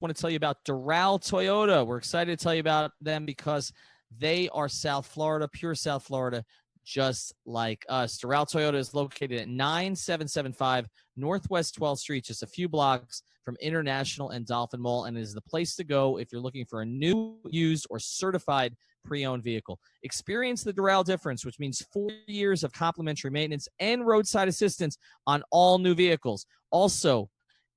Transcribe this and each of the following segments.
want to tell you about Doral Toyota. We're excited to tell you about them because they are South Florida, pure South Florida, just like us. Doral Toyota is located at 9775 Northwest 12th Street, just a few blocks from International and Dolphin Mall, and is the place to go if you're looking for a new, used, or certified pre-owned vehicle. Experience the Doral difference, which means 4 years of complimentary maintenance and roadside assistance on all new vehicles. Also,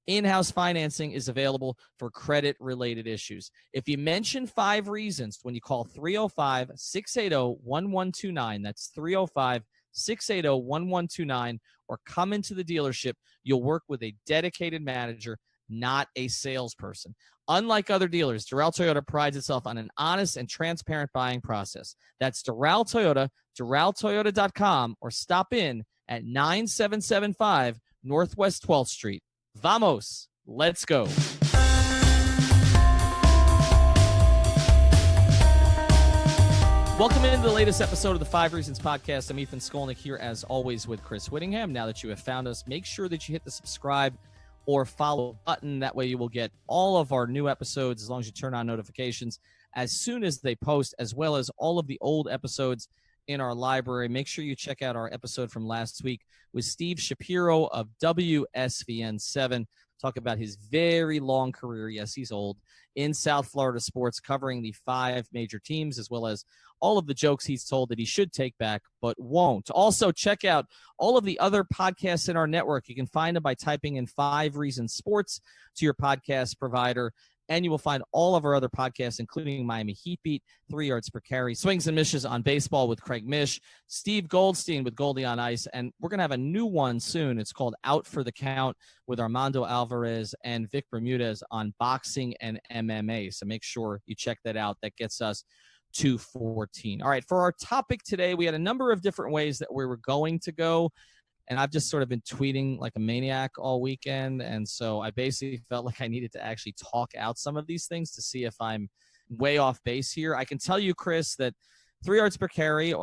in-house financing is available for credit-related issues. If you mention 5 reasons when you call 305-680-1129, that's 305-680-1129, or come into the dealership, you'll work with a dedicated manager, not a salesperson. Unlike other dealers, Doral Toyota prides itself on an honest and transparent buying process. That's Doral Toyota, DoralToyota.com, or stop in at 9775 Northwest 12th Street. Vamos, let's go. Welcome into the latest episode of the 5 Reasons Podcast. I'm Ethan Skolnick here, as always, with Chris Whittingham. Now that you have found us, make sure that you hit the subscribe or follow button. That way you will get all of our new episodes as long as you turn on notifications as soon as they post, as well as all of the old episodes in our library. Make sure you check out our episode from last week with Steve Shapiro of WSVN7. Talk about his very long career, yes, he's old, in South Florida sports, covering the 5 major teams, as well as all of the jokes he's told that he should take back but won't. Also, check out all of the other podcasts in our network. You can find them by typing in 5 Reasons Sports to your podcast provider, and you will find all of our other podcasts, including Miami Heat Beat, 3 Yards Per Carry, Swings and Mishes on Baseball with Craig Mish, Steve Goldstein with Goldie on Ice, and we're going to have a new one soon. It's called Out for the Count with Armando Alvarez and Vic Bermudez on boxing and MMA. So make sure you check that out. That gets us to 14. All right, for our topic today, we had a number of different ways that we were going to go. And I've just sort of been tweeting like a maniac all weekend. And so I basically felt like I needed to actually talk out some of these things to see if I'm way off base here. I can tell you, Chris, that 3 Yards Per Carry,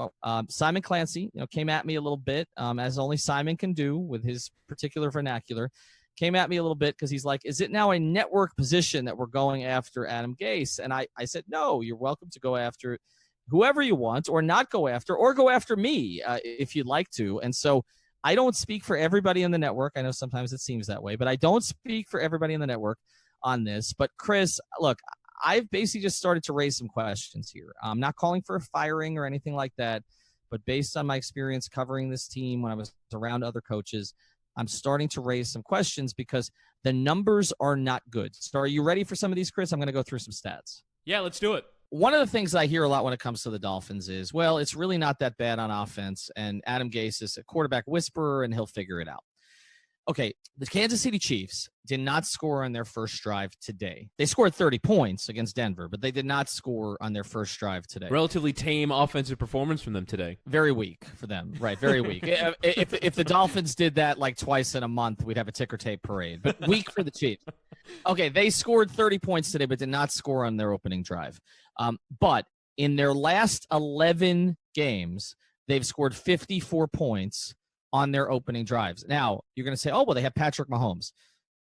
Simon Clancy, came at me a little bit, as only Simon can do with his particular vernacular. Came at me a little bit because he's like, is it now a network position that we're going after Adam Gase? And I said, no, you're welcome to go after whoever you want, or not go after, or go after me if you'd like to. And so I don't speak for everybody in the network. I know sometimes it seems that way, but I don't speak for everybody in the network on this. But Chris, look, I've basically just started to raise some questions here. I'm not calling for a firing or anything like that, but based on my experience covering this team when I was around other coaches, I'm starting to raise some questions because the numbers are not good. So are you ready for some of these, Chris? I'm going to go through some stats. Yeah, let's do it. One of the things I hear a lot when it comes to the Dolphins is, well, it's really not that bad on offense, and Adam Gase is a quarterback whisperer, and he'll figure it out. Okay, the Kansas City Chiefs did not score on their first drive today. They scored 30 points against Denver, but they did not score on their first drive today. Relatively tame offensive performance from them today. Very weak for them, right, very weak. If the Dolphins did that like twice in a month, we'd have a ticker tape parade, but weak for the Chiefs. Okay, they scored 30 points today, but did not score on their opening drive. But in their last 11 games, they've scored 54 points on their opening drives. Now, you're going to say, oh, well, they have Patrick Mahomes.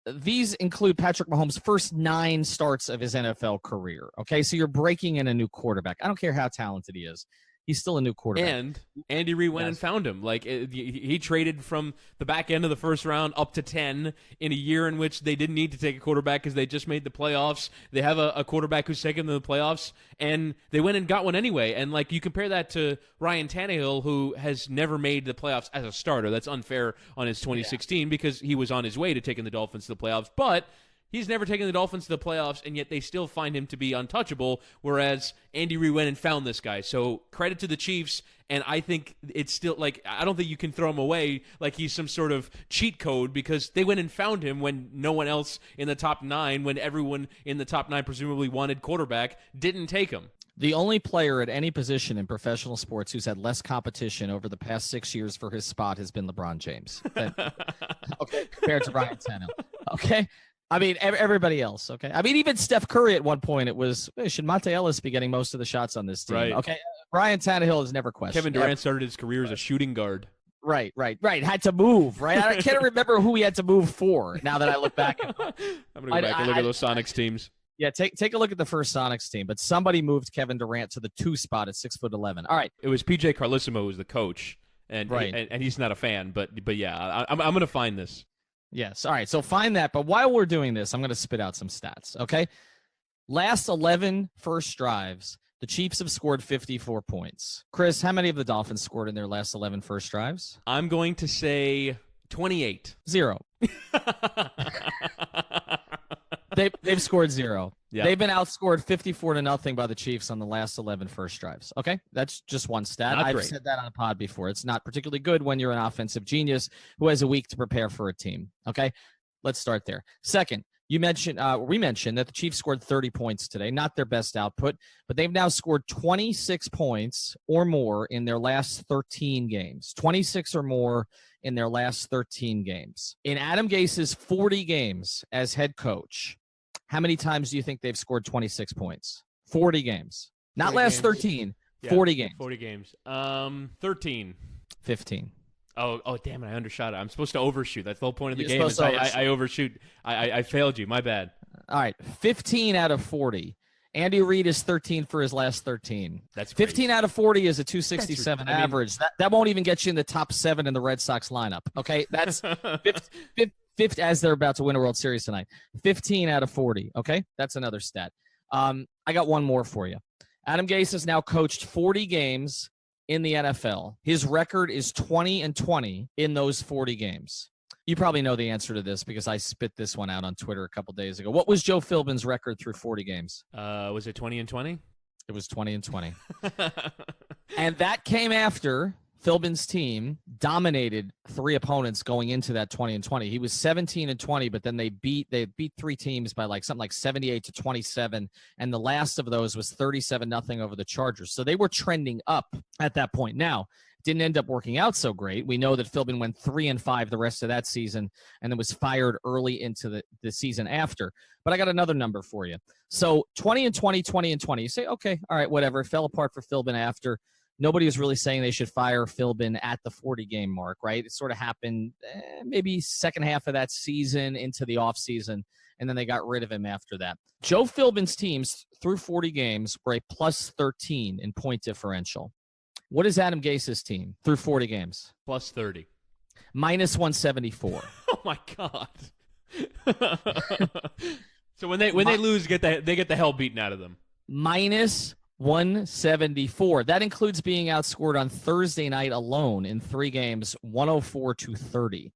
These include Patrick Mahomes' first 9 starts of his NFL career. Okay, so you're breaking in a new quarterback. I don't care how talented he is. He's still a new quarterback. And Andy Reid went and found him. Like, he traded from the back end of the first round up to 10 in a year in which they didn't need to take a quarterback because they just made the playoffs. They have a quarterback who's taken them to the playoffs, and they went and got one anyway. And, like, you compare that to Ryan Tannehill, who has never made the playoffs as a starter. That's unfair on his 2016 because he was on his way to taking the Dolphins to the playoffs. But he's never taken the Dolphins to the playoffs, and yet they still find him to be untouchable, whereas Andy Reid went and found this guy. So credit to the Chiefs, and I think it's still, like, I don't think you can throw him away like he's some sort of cheat code because they went and found him when no one else in the top 9, when everyone in the top 9 presumably wanted quarterback, didn't take him. The only player at any position in professional sports who's had less competition over the past 6 years for his spot has been LeBron James. Okay, compared to Ryan Tannehill. Okay? I mean, everybody else, okay? I mean, even Steph Curry at one point, it was, hey, should Monte Ellis be getting most of the shots on this team? Right. Okay, Ryan Tannehill is never questioned. Kevin Durant started his career as a shooting guard. Right. Had to move, right? I can't remember who he had to move for now that I look back. I'm going to go back and look at those Sonics teams. Yeah, take a look at the first Sonics team, but somebody moved Kevin Durant to the 2 spot at 6'11". All right. It was PJ Carlissimo who was the coach, and right. and he's not a fan, but yeah, I'm going to find this. Yes. All right. So find that. But while we're doing this, I'm going to spit out some stats. Okay. Last 11 first drives, the Chiefs have scored 54 points. Chris, how many of the Dolphins scored in their last 11 first drives? I'm going to say 28. 0. They've scored 0. Yeah. They've been outscored 54-0 by the Chiefs on the last 11 first drives. Okay, that's just one stat. I've said that on a pod before. It's not particularly good when you're an offensive genius who has a week to prepare for a team. Okay, let's start there. Second, we mentioned that the Chiefs scored 30 points today. Not their best output, but they've now scored 26 points or more in their last 13 games. 26 or more in their last 13 games. In Adam Gase's 40 games as head coach, how many times do you think they've scored 26 points? 40 games. Not last 13, 40 games. 40 games. 13. 15. Oh, damn it, I undershot it. I'm supposed to overshoot. That's the whole point of the game is I overshoot. I failed you. My bad. All right, 15 out of 40. Andy Reid is 13 for his last 13. That's 15 out of 40 is a 267 average. That won't even get you in the top 7 in the Red Sox lineup. Okay, that's 50 as they're about to win a World Series tonight. 15 out of 40. Okay, that's another stat. I got one more for you. Adam Gase has now coached 40 games in the NFL. His record is 20-20 in those 40 games. You probably know the answer to this because I spit this one out on Twitter a couple days ago. What was Joe Philbin's record through 40 games? Was it 20-20? It was 20-20. And that came after Philbin's team dominated 3 opponents going into that 20-20. He was 17-20, but then they beat 3 teams by something like 78-27, and the last of those was 37-0 over the Chargers. So they were trending up at that point. Now, didn't end up working out so great. We know that Philbin went 3-5 the rest of that season and then was fired early into the season after. But I got another number for you. So 20-20, 20-20. You say, okay, all right, whatever. It fell apart for Philbin after. Nobody was really saying they should fire Philbin at the 40-game mark, right? It sort of happened maybe second half of that season into the offseason, and then they got rid of him after that. Joe Philbin's teams through 40 games were a plus 13 in point differential. What is Adam Gase's team through 40 games? Plus 30. Minus 174. Oh, my God. So when they lose, they get the hell beaten out of them. Minus 174. That includes being outscored on Thursday night alone in 3 games, 104-30.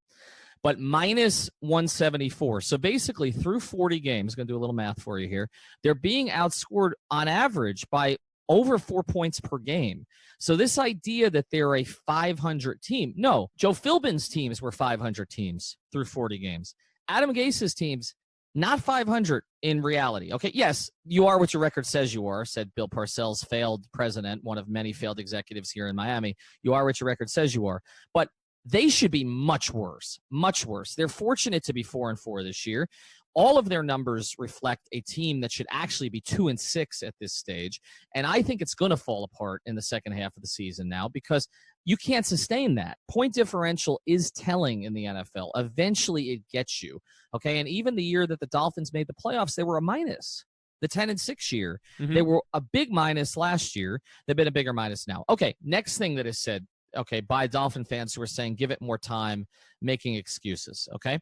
But minus 174. So basically through 40 games, going to do a little math for you here, they're being outscored on average by over 4 points per game. So this idea that they're a 500 team, no, Joe Philbin's teams were 500 teams through 40 games. Adam Gase's teams, not 500 in reality. Okay, yes, you are what your record says you are, said Bill Parcells, failed president, one of many failed executives here in Miami. You are what your record says you are. But they should be much worse, much worse. They're fortunate to be 4-4 this year. All of their numbers reflect a team that should actually be 2-6 at this stage. And I think it's going to fall apart in the second half of the season now because you can't sustain that. Point differential is telling in the NFL. Eventually it gets you. Okay. And even the year that the Dolphins made the playoffs, they were a minus. The 10-6 year, they were a big minus last year. They've been a bigger minus now. Okay. Next thing that is said, okay, by Dolphin fans who are saying, give it more time, making excuses. Okay.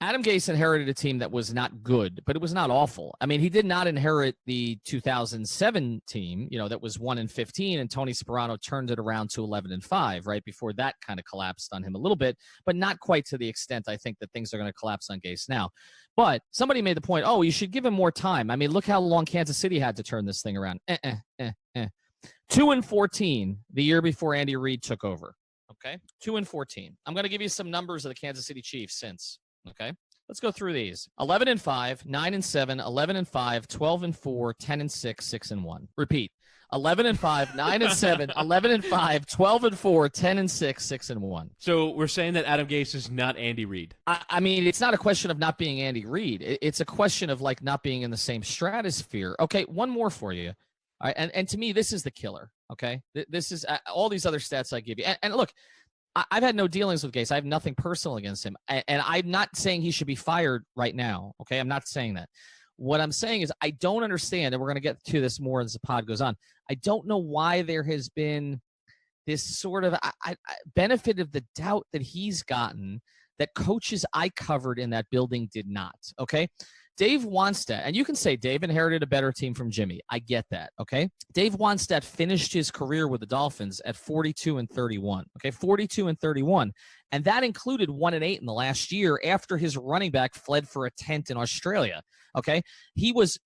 Adam Gase inherited a team that was not good, but it was not awful. I mean, he did not inherit the 2007 team, that was 1-15, and Tony Sparano turned it around to 11-5, right before that kind of collapsed on him a little bit, but not quite to the extent I think that things are going to collapse on Gase now. But somebody made the point, oh, you should give him more time. I mean, look how long Kansas City had to turn this thing around. 2-14 the year before Andy Reid took over. Okay, 2-14. I'm going to give you some numbers of the Kansas City Chiefs since. Okay, let's go through these. 11-5, 9-7, 11-5, 12-4, 10-6, 6-1. Repeat. 11-5, 9-7, 11-5, 12-4, 10-6, 6-1. So we're saying that Adam Gase is not Andy Reid. I mean, it's not a question of not being Andy Reid. It's a question of not being in the same stratosphere. Okay, one more for you. All right, and to me, this is the killer. Okay, this is all these other stats I give you. And look, I've had no dealings with Gase. I have nothing personal against him. And I'm not saying he should be fired right now. Okay. I'm not saying that. What I'm saying is I don't understand, and we're going to get to this more as the pod goes on. I don't know why there has been this sort of benefit of the doubt that he's gotten that coaches I covered in that building did not. Okay. Dave Wannstedt, and you can say Dave inherited a better team from Jimmy. I get that, okay? Dave Wannstedt finished his career with the Dolphins at 42-31, okay? 42-31, and that included 1-8 in the last year after his running back fled for a tent in Australia, okay? He was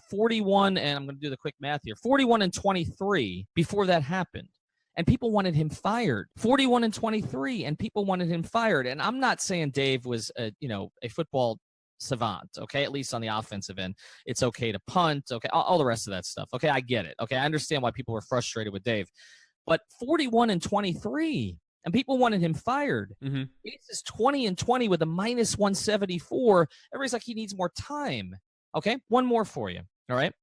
41, and I'm going to do the quick math here, 41-23 before that happened. And people wanted him fired. 41-23, and people wanted him fired. And I'm not saying Dave was a football savant, okay, at least on the offensive end. It's okay to punt, okay, all the rest of that stuff. Okay, I get it. Okay, I understand why people were frustrated with Dave. But 41-23, and people wanted him fired. Mm-hmm. Gase is 20-20 with a minus 174. Everybody's like, he needs more time. Okay, one more for you, all right?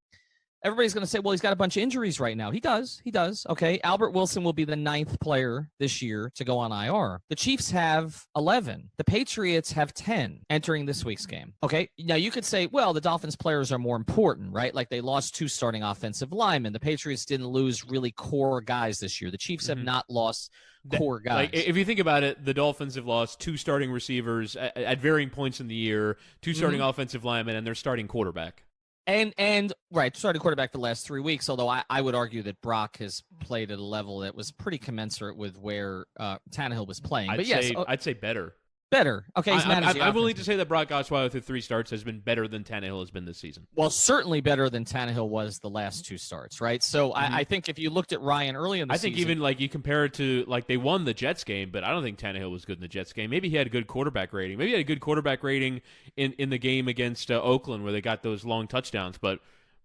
Everybody's going to say, well, he's got a bunch of injuries right now. He does. Okay. Albert Wilson will be the 9th player this year to go on IR. The Chiefs have 11. The Patriots have 10 entering this week's game. Okay. Now you could say, well, the Dolphins players are more important, right? Like they lost 2 starting offensive linemen. The Patriots didn't lose really core guys this year. The Chiefs have not lost core guys. Like, if you think about it, the Dolphins have lost 2 starting receivers at varying points in the year, 2 starting offensive linemen, and their starting quarterback. And right, started quarterback the last 3 weeks, although I would argue that Brock has played at a level that was pretty commensurate with where Tannehill was playing. I'd say better. Better. Okay, I'm willing to say that Brock Osweiler through 3 starts has been better than Tannehill has been this season. Well, certainly better than Tannehill was the last 2 starts, right? So I think if you looked at Ryan early in the season, I think even like you compare it to like they won the Jets game, but I don't think Tannehill was good in the Jets game. Maybe he had a good quarterback rating. Maybe he had a good quarterback rating in the game against Oakland where they got those long touchdowns, but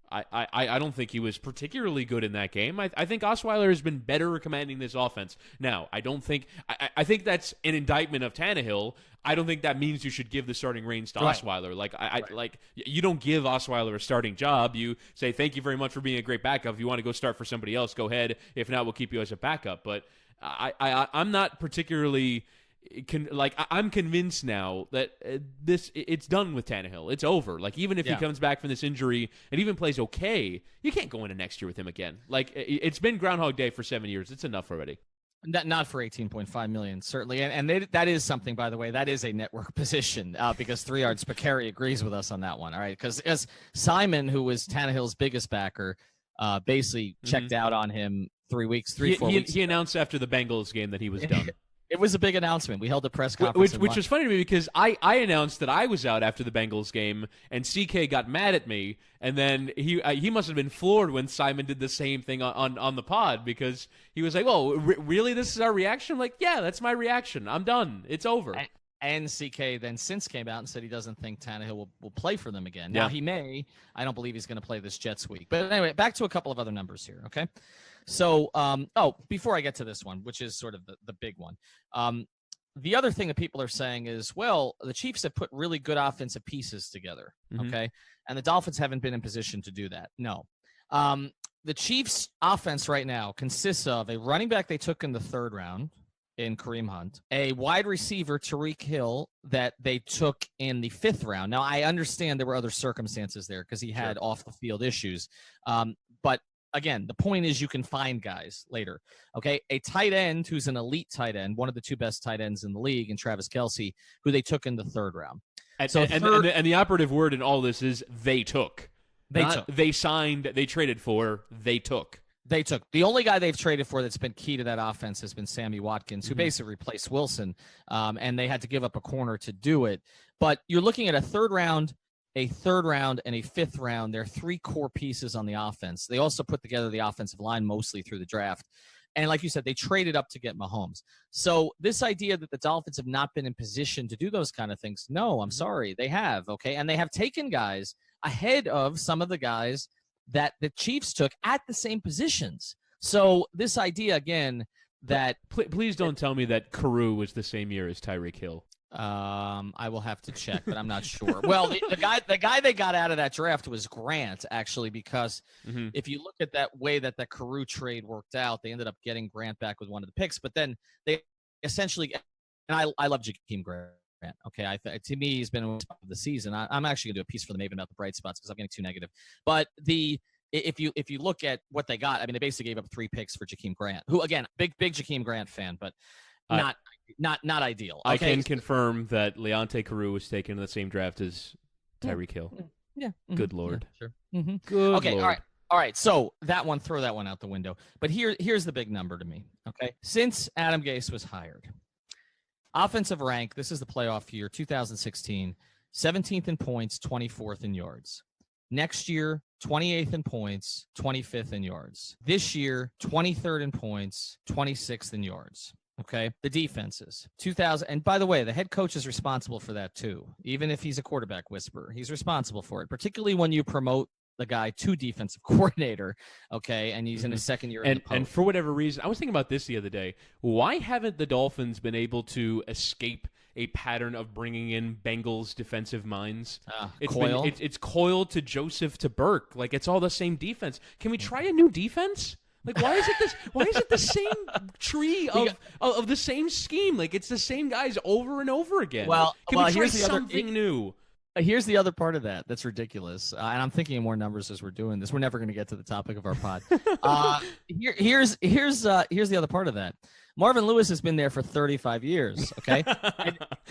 I don't think he was particularly good in that game. I think Osweiler has been better commanding this offense. Now, I think that's an indictment of Tannehill. I don't think that means you should give the starting reins to Osweiler. Like you don't give Osweiler a starting job. You say, thank you very much for being a great backup. If you want to go start for somebody else, go ahead. If not, we'll keep you as a backup. But I'm not particularly... I'm convinced now that it's done with Tannehill. It's over. Like, even if he comes back from this injury and even plays okay, you can't go into next year with him again. Like, it's been Groundhog Day for 7 years. It's enough already. Not for $18.5 million, certainly. And that is something, by the way, that is a network position because 3 Yards Spicari agrees with us on that one. All right. Because as Simon, who was Tannehill's biggest backer, basically checked out on him 4 weeks. He announced after the Bengals game that he was done. It was a big announcement. We held a press conference. Which was funny to me because I announced that I was out after the Bengals game, and CK got mad at me, and then he must have been floored when Simon did the same thing on the pod because he was like, "Oh, really? This is our reaction?" I'm like, yeah, that's my reaction. I'm done. It's over. And CK then since came out and said he doesn't think Tannehill will play for them again. Now, he may. I don't believe he's going to play this Jets week. But anyway, back to a couple of other numbers here, okay? So, before I get to this one, which is sort of the big one, the other thing that people are saying is, well, the Chiefs have put really good offensive pieces together, okay? And the Dolphins haven't been in position to do that. No. The Chiefs' offense right now consists of a running back they took in the 3rd round in Kareem Hunt, a wide receiver, Tyreek Hill, that they took in the 5th round. Now, I understand there were other circumstances there because he had off-the-field issues, but again, the point is you can find guys later, okay? A tight end who's an elite tight end, one of the 2 best tight ends in the league, and Travis Kelce, who they took in the 3rd round. And the operative word in all this is they took. They signed, they traded for, they took. They took. The only guy they've traded for that's been key to that offense has been Sammy Watkins, who basically replaced Wilson, and they had to give up a corner to do it. But you're looking at a 3rd round, a 3rd round, and a 5th round. There are 3 core pieces on the offense. They also put together the offensive line mostly through the draft. And like you said, they traded up to get Mahomes. So this idea that the Dolphins have not been in position to do those kind of things, no, I'm sorry. They have, okay? And they have taken guys ahead of some of the guys that the Chiefs took at the same positions. So this idea, again, that... Please don't tell me that Carew was the same year as Tyreek Hill. I will have to check, but I'm not sure. Well, the guy they got out of that draft was Grant, actually, because if you look at that way that the Carew trade worked out, they ended up getting Grant back with one of the picks, but then they essentially, and I love Jakeem Grant. Okay, to me, he's been of the season. I'm actually gonna do a piece for the Maven about the bright spots because I'm getting too negative. But if you look at what they got, I mean, they basically gave up 3 picks for Jakeem Grant, who again, big Jakeem Grant fan, but not ideal. Okay? I can confirm that Leonte Carew was taken in the same draft as Tyreek Hill. Yeah. Good Lord. Yeah, sure. Good okay. Lord. All right. So throw that one out the window. But here's the big number to me. Okay. Since Adam Gase was hired, offensive rank, this is the playoff year, 2016, 17th in points, 24th in yards. Next year, 28th in points, 25th in yards. This year, 23rd in points, 26th in yards. Okay, the defenses, 2000. And by the way, the head coach is responsible for that too. Even if he's a quarterback whisperer, he's responsible for it, particularly when you promote the guy to defensive coordinator. Okay, and he's in his second year. And for whatever reason, I was thinking about this the other day. Why haven't the Dolphins been able to escape a pattern of bringing in Bengals defensive minds? Coyle. It's Coyle to Joseph to Burke. Like, it's all the same defense. Can we try a new defense? Like, why is it the same tree of the same scheme? Like, it's the same guys over and over again. Can we try something new? Here's the other part of that's ridiculous, and I'm thinking of more numbers as we're doing this. We're never going to get to the topic of our pod. Here's the other part of that. Marvin Lewis has been there for 35 years, okay,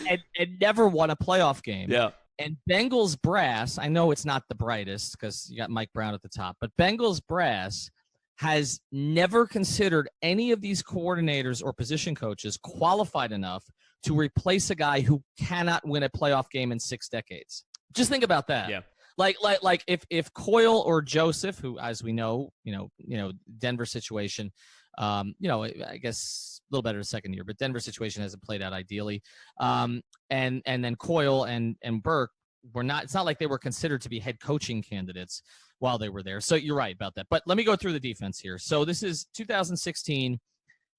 and never won a playoff game. Yeah. And Bengals brass, I know it's not the brightest because you got Mike Brown at the top, but Bengals brass has never considered any of these coordinators or position coaches qualified enough to replace a guy who cannot win a playoff game in 6 decades. Just think about that. Yeah. Like if Coyle or Joseph, who, as we know, Denver situation, I guess a little better the second year, but Denver situation hasn't played out ideally. And then Coyle and Burke were not. It's not like they were considered to be head coaching candidates while they were there. So you're right about that. But let me go through the defense here. So this is 2016,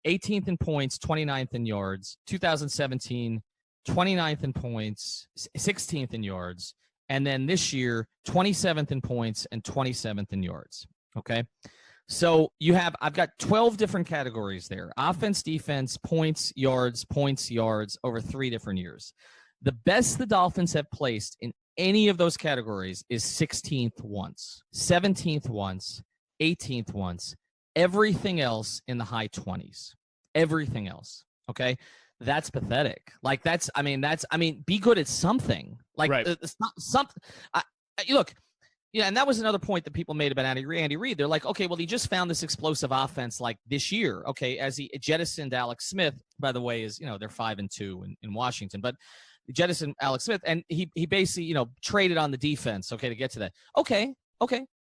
18th in points, 29th in yards. 2017, 29th in points, 16th in yards. And then this year, 27th in points and 27th in yards. Okay. So I've got 12 different categories there. Offense, defense, points, yards over 3 different years. The best the Dolphins have placed in any of those categories is 16th once, 17th once, 18th once, everything else in the high 20s. Everything else. Okay. That's pathetic. Like be good at something. Like right. It's not something. Look, yeah, and that was another point that people made about Andy Reid. They're like, okay, well, he just found this explosive offense like this year. Okay, as he jettisoned Alex Smith, by the way, they're 5-2 in Washington, but jettisoned Alex Smith, and he basically, traded on the defense, okay, to get to that. Okay.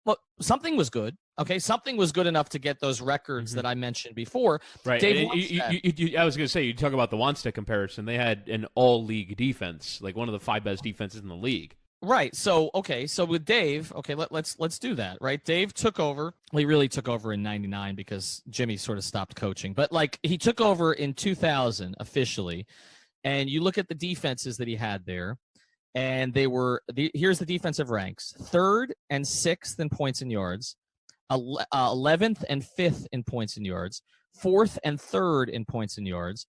Well, something was good. Okay, something was good enough to get those records that I mentioned before. Right. I was going to say, you talk about the Wanstead comparison. They had an all-league defense, like one of the 5 best defenses in the league. Right. So with Dave, let's do that. Right. Dave took over. Well, he really took over in '99 because Jimmy sort of stopped coaching. But he took over in 2000 officially, and you look at the defenses that he had there, and they were here's the defensive ranks: 3rd and 6th in points and yards, 11th and 5th in points and yards, 4th and 3rd in points and yards,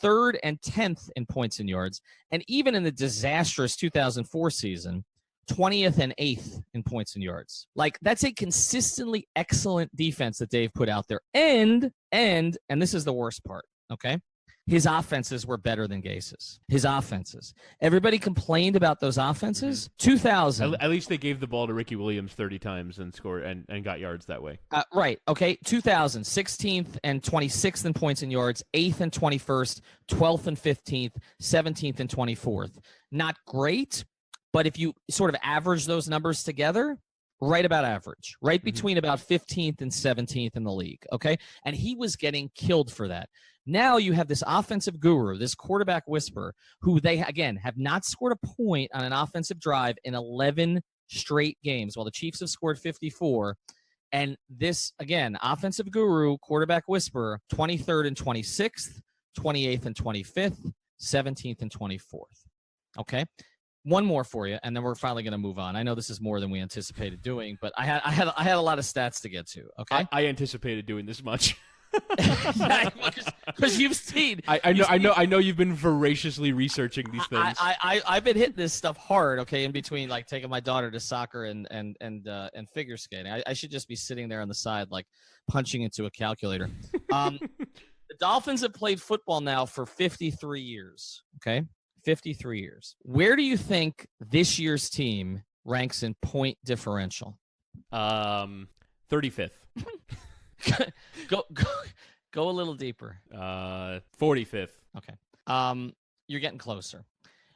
3rd and 10th in points and yards, and even in the disastrous 2004 season, 20th and 8th in points and yards. Like, that's a consistently excellent defense that Dave put out there. And this is the worst part, okay? His offenses were better than Gase's. His offenses. Everybody complained about those offenses. 2000. At least they gave the ball to Ricky Williams 30 times and scored and got yards that way. Right. Okay. 2000. 16th and 26th in points and yards. 8th and 21st. 12th and 15th. 17th and 24th. Not great, but if you sort of average those numbers together, right about average. Right between about 15th and 17th in the league. Okay. And he was getting killed for that. Now you have this offensive guru, this quarterback whisperer, who they, again, have not scored a point on an offensive drive in 11 straight games, while the Chiefs have scored 54. And this, again, offensive guru, quarterback whisperer, 23rd and 26th, 28th and 25th, 17th and 24th. Okay? One more for you, and then we're finally going to move on. I know this is more than we anticipated doing, but I had a lot of stats to get to, okay? I anticipated doing this much. Because you've seen. I know you've been voraciously researching these things. I've been hitting this stuff hard. Okay, in between like taking my daughter to soccer and figure skating. I should just be sitting there on the side like punching into a calculator. The Dolphins have played football now for 53 years. Okay, 53 years. Where do you think this year's team ranks in point differential? 35th. Go a little deeper. 45th. Okay. You're getting closer.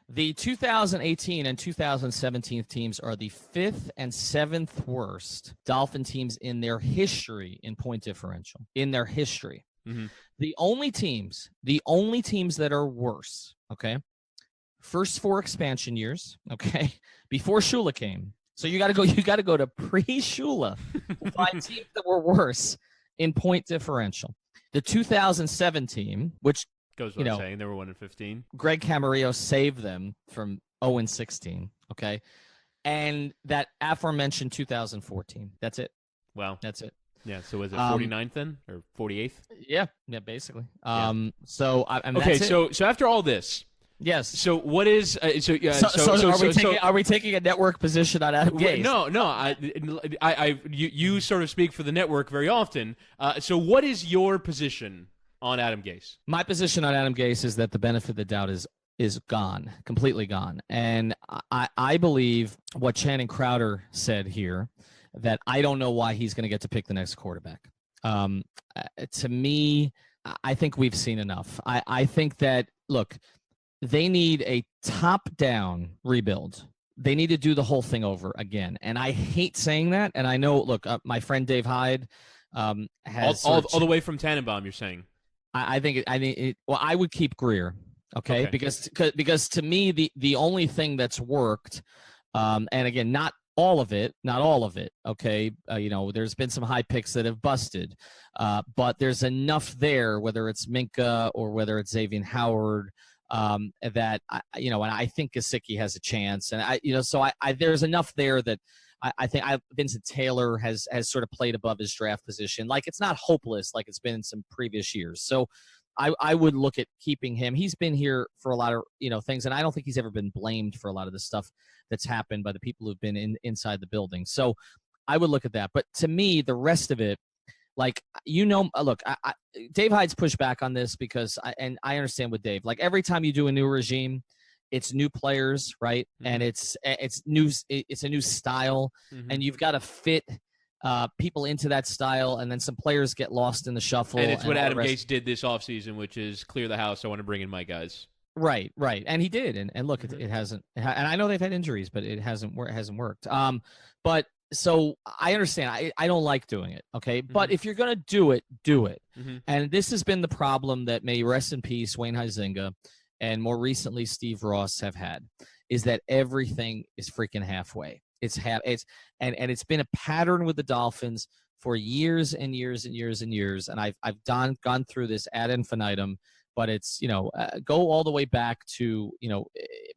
The 2018 and 2017 teams are the 5th and 7th worst Dolphin teams in their history in point differential. In their history. Mm-hmm. The only teams that are worse, okay? First 4 expansion years, okay? Before Shula came. So you got to go to pre-Shula to find teams that were worse in point differential. The 2007 team, which goes without saying, they were 1-15. Greg Camarillo saved them from 0-16. Okay, and that aforementioned 2014. That's it. Wow, that's it. Yeah. So was it 49th then, or 48th? Yeah, basically. Yeah. So I mean, okay. So after all this. Yes. So what is are we taking a network position on Adam Gase? No. You sort of speak for the network very often. So what is your position on Adam Gase? My position on Adam Gase is that the benefit of the doubt is gone, completely gone. And I believe what Channing Crowder said here, that I don't know why he's going to get to pick the next quarterback. To me, I think we've seen enough. I think that, look, they need a top-down rebuild. They need to do the whole thing over again. And I hate saying that. And I know, look, my friend Dave Hyde has all the way from Tannenbaum. You're saying? I think I would keep Greer, okay? Because to me the only thing that's worked, and again, not all of it, okay? There's been some high picks that have busted, but there's enough there, whether it's Minka or whether it's Xavier Howard. That and I think Gesicki has a chance, and there's enough there that I think Vincent Taylor has sort of played above his draft position. Like, it's not hopeless like it's been in some previous years. So I would look at keeping him. He's been here for a lot of things, and I don't think he's ever been blamed for a lot of the stuff that's happened by the people who've been inside the building. So I would look at that. But to me, the rest of it. Like, look, Dave Hyde's pushed back on this because I understand with Dave. Like, every time you do a new regime, it's new players, right? Mm-hmm. And it's a new style, mm-hmm. and you've got to fit people into that style, and then some players get lost in the shuffle. And it's what Adam Gase did this offseason, which is clear the house. I want to bring in my guys. Right, and he did, and look, mm-hmm. it hasn't. And I know they've had injuries, but it hasn't worked. But. So I understand. I don't like doing it, okay? Mm-hmm. But if you're going to do it, do it. Mm-hmm. And this has been the problem that, may rest in peace, Wayne Huizenga, and more recently Steve Ross have had, is that everything is freaking halfway. And it's been a pattern with the Dolphins for years and years and years and years. And I've gone through this ad infinitum. But it's go all the way back to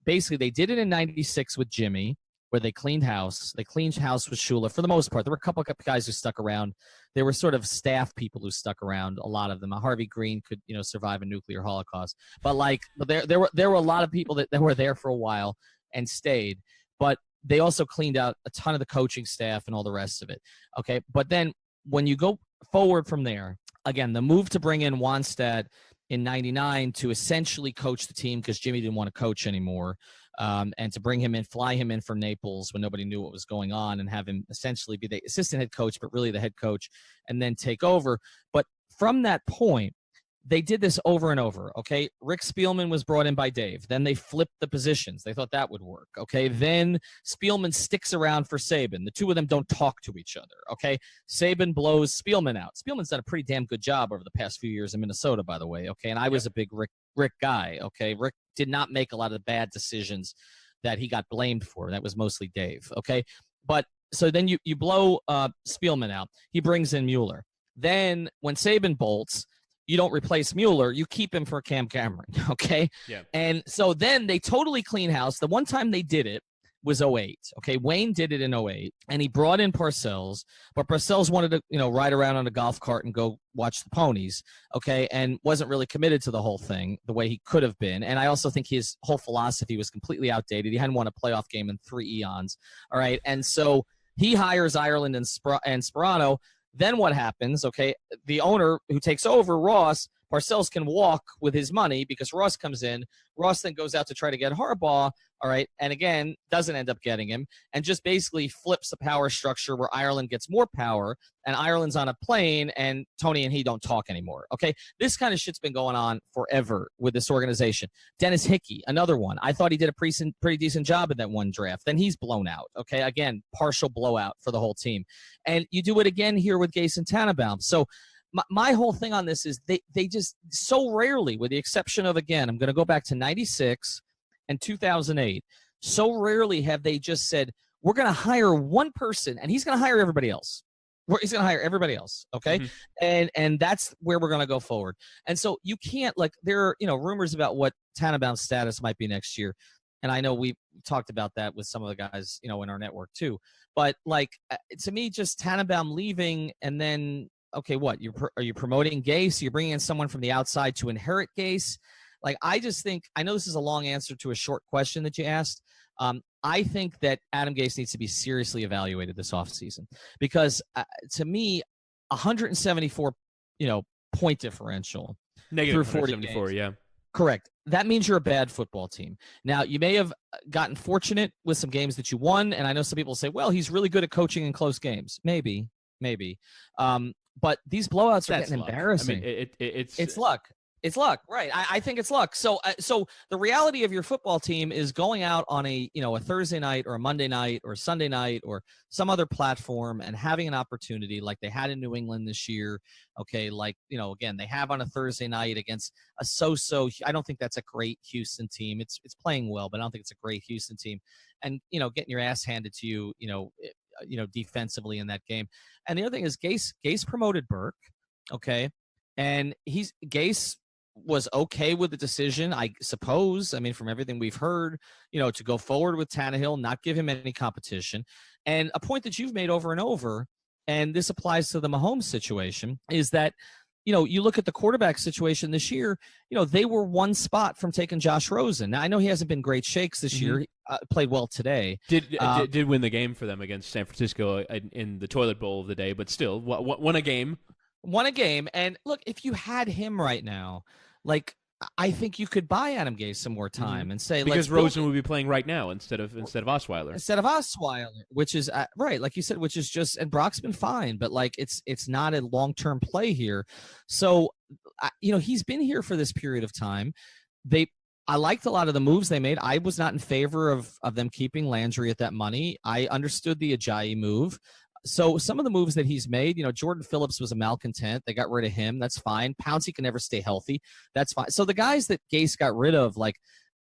basically they did it in '96 with Jimmy, where they cleaned house. They cleaned house with Shula for the most part. There were a couple of guys who stuck around. There were sort of staff people who stuck around, a lot of them. Harvey Green could, survive a nuclear holocaust. But there were a lot of people that were there for a while and stayed. But they also cleaned out a ton of the coaching staff and all the rest of it. Okay. But then when you go forward from there, again, the move to bring in Wannstedt in '99 to essentially coach the team because Jimmy didn't want to coach anymore. And to bring him in, fly him in from Naples when nobody knew what was going on, and have him essentially be the assistant head coach, but really the head coach, and then take over. But from that point, they did this over and over, okay? Rick Spielman was brought in by Dave. Then they flipped the positions. They thought that would work, okay? Then Spielman sticks around for Saban. The two of them don't talk to each other, okay? Saban blows Spielman out. Spielman's done a pretty damn good job over the past few years in Minnesota, by the way, okay? And I was a big Rick guy, okay? Rick did not make a lot of the bad decisions that he got blamed for. That was mostly Dave, okay? But so then you blow Spielman out. He brings in Mueller. Then when Saban bolts, you don't replace Mueller. You keep him for Cam Cameron, okay? Yeah. And so then they totally clean house. The one time they did it, was '08. Okay, Wayne did it in '08, and he brought in Parcells, but Parcells wanted to, ride around on a golf cart and go watch the ponies, okay, and wasn't really committed to the whole thing the way he could have been. And I also think his whole philosophy was completely outdated. He hadn't won a playoff game in 3 eons, all right? And so he hires Ireland and Sperano. Then what happens, okay, the owner who takes over, Ross, Parcells can walk with his money because Ross comes in. Ross then goes out to try to get Harbaugh, all right, and again, doesn't end up getting him, and just basically flips the power structure where Ireland gets more power, and Ireland's on a plane, and Tony and he don't talk anymore, okay? This kind of shit's been going on forever with this organization. Dennis Hickey, another one. I thought he did a pretty decent job in that one draft. Then he's blown out, okay? Again, partial blowout for the whole team. And you do it again here with Gase and Tannenbaum. So my whole thing on this is they just so rarely, with the exception of, again, I'm going to go back to 96 and 2008, so rarely have they just said, we're going to hire one person and he's going to hire everybody else. He's going to hire everybody else, okay? Mm-hmm. And that's where we're going to go forward. And so you can't, like, there are, rumors about what Tannenbaum's status might be next year. And I know we talked about that with some of the guys, in our network too. But, like, to me, just Tannenbaum leaving and then, okay, what? Are you promoting Gase? You're bringing in someone from the outside to inherit Gase? Like, I just think – I know this is a long answer to a short question that you asked. I think that Adam Gase needs to be seriously evaluated this offseason because, to me, 174, point differential negative through 40 174, games. yeah. Correct. That means you're a bad football team. Now, you may have gotten fortunate with some games that you won, and I know some people say, well, he's really good at coaching in close games. Maybe. But these blowouts are getting embarrassing. I mean, it's luck. It's luck, right? I think it's luck. So the reality of your football team is going out on a Thursday night or a Monday night or Sunday night or some other platform and having an opportunity like they had in New England this year. Okay, like again, they have on a Thursday night against a so-so. I don't think that's a great Houston team. It's playing well, but I don't think it's a great Houston team. And getting your ass handed to you, defensively in that game. And the other thing is Gase promoted Burke, okay, and Gase was okay with the decision, I suppose. I mean, from everything we've heard, to go forward with Tannehill, not give him any competition. And a point that you've made over and over, and this applies to the Mahomes situation, is that, you look at the quarterback situation this year, they were one spot from taking Josh Rosen. Now, I know he hasn't been great shakes this year. Played well today. Did win the game for them against San Francisco in the toilet bowl of the day, but still won a game. Won a game. And look, if you had him right now, like, I think you could buy Adam Gase some more time and say, because Rosen would be playing right now instead of Osweiler. Instead of Osweiler, which is right, like you said, which is just, and Brock's been fine, but like it's not a long-term play here. So, he's been here for this period of time. I liked a lot of the moves they made. I was not in favor of them keeping Landry at that money. I understood the Ajayi move. So some of the moves that he's made, Jordan Phillips was a malcontent. They got rid of him. That's fine. Pouncey can never stay healthy. That's fine. So the guys that Gase got rid of, like,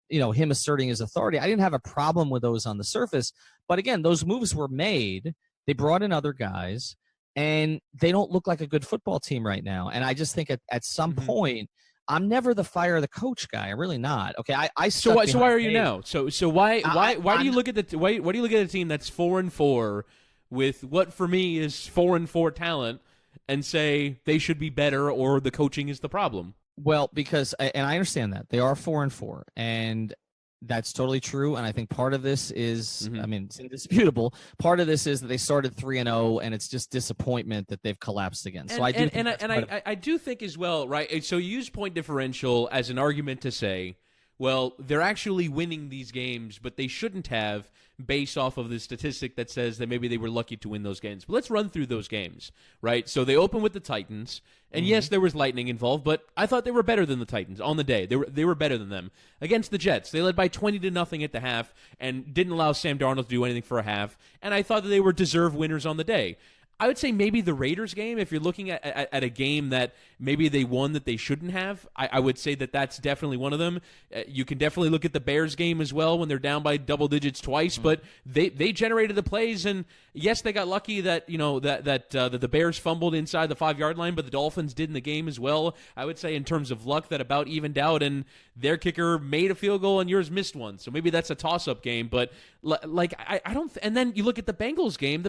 him asserting his authority, I didn't have a problem with those on the surface. But again, those moves were made. They brought in other guys, and they don't look like a good football team right now. And I just think at some point, I'm never the fire the coach guy. I'm really not. Okay, So why are you now? So why do you look at a team that's 4-4? With what for me is 4-4 talent, and say they should be better or the coaching is the problem? Well, because, and I understand that they are 4-4, and that's totally true. And I think part of this is, I mean, it's indisputable. Part of this is that they started 3-0, and it's just disappointment that they've collapsed again. So I do think as well, right? So you use point differential as an argument to say, well, they're actually winning these games, but they shouldn't have, based off of the statistic that says that maybe they were lucky to win those games. But let's run through those games, right? So they open with the Titans, and yes, there was lightning involved, but I thought they were better than the Titans on the day. They were better than them. Against the Jets, they led by 20-0 at the half and didn't allow Sam Darnold to do anything for a half, and I thought that they were deserved winners on the day. I would say maybe the Raiders game, if you're looking at a game that maybe they won that they shouldn't have, I would say that that's definitely one of them. You can definitely look at the Bears game as well when they're down by double digits twice, but they generated the plays, and yes, they got lucky that the Bears fumbled inside the 5-yard line, but the Dolphins did in the game as well. I would say in terms of luck that about evened out, and their kicker made a field goal and yours missed one, so maybe that's a toss-up game. But I don't. And then you look at the Bengals game,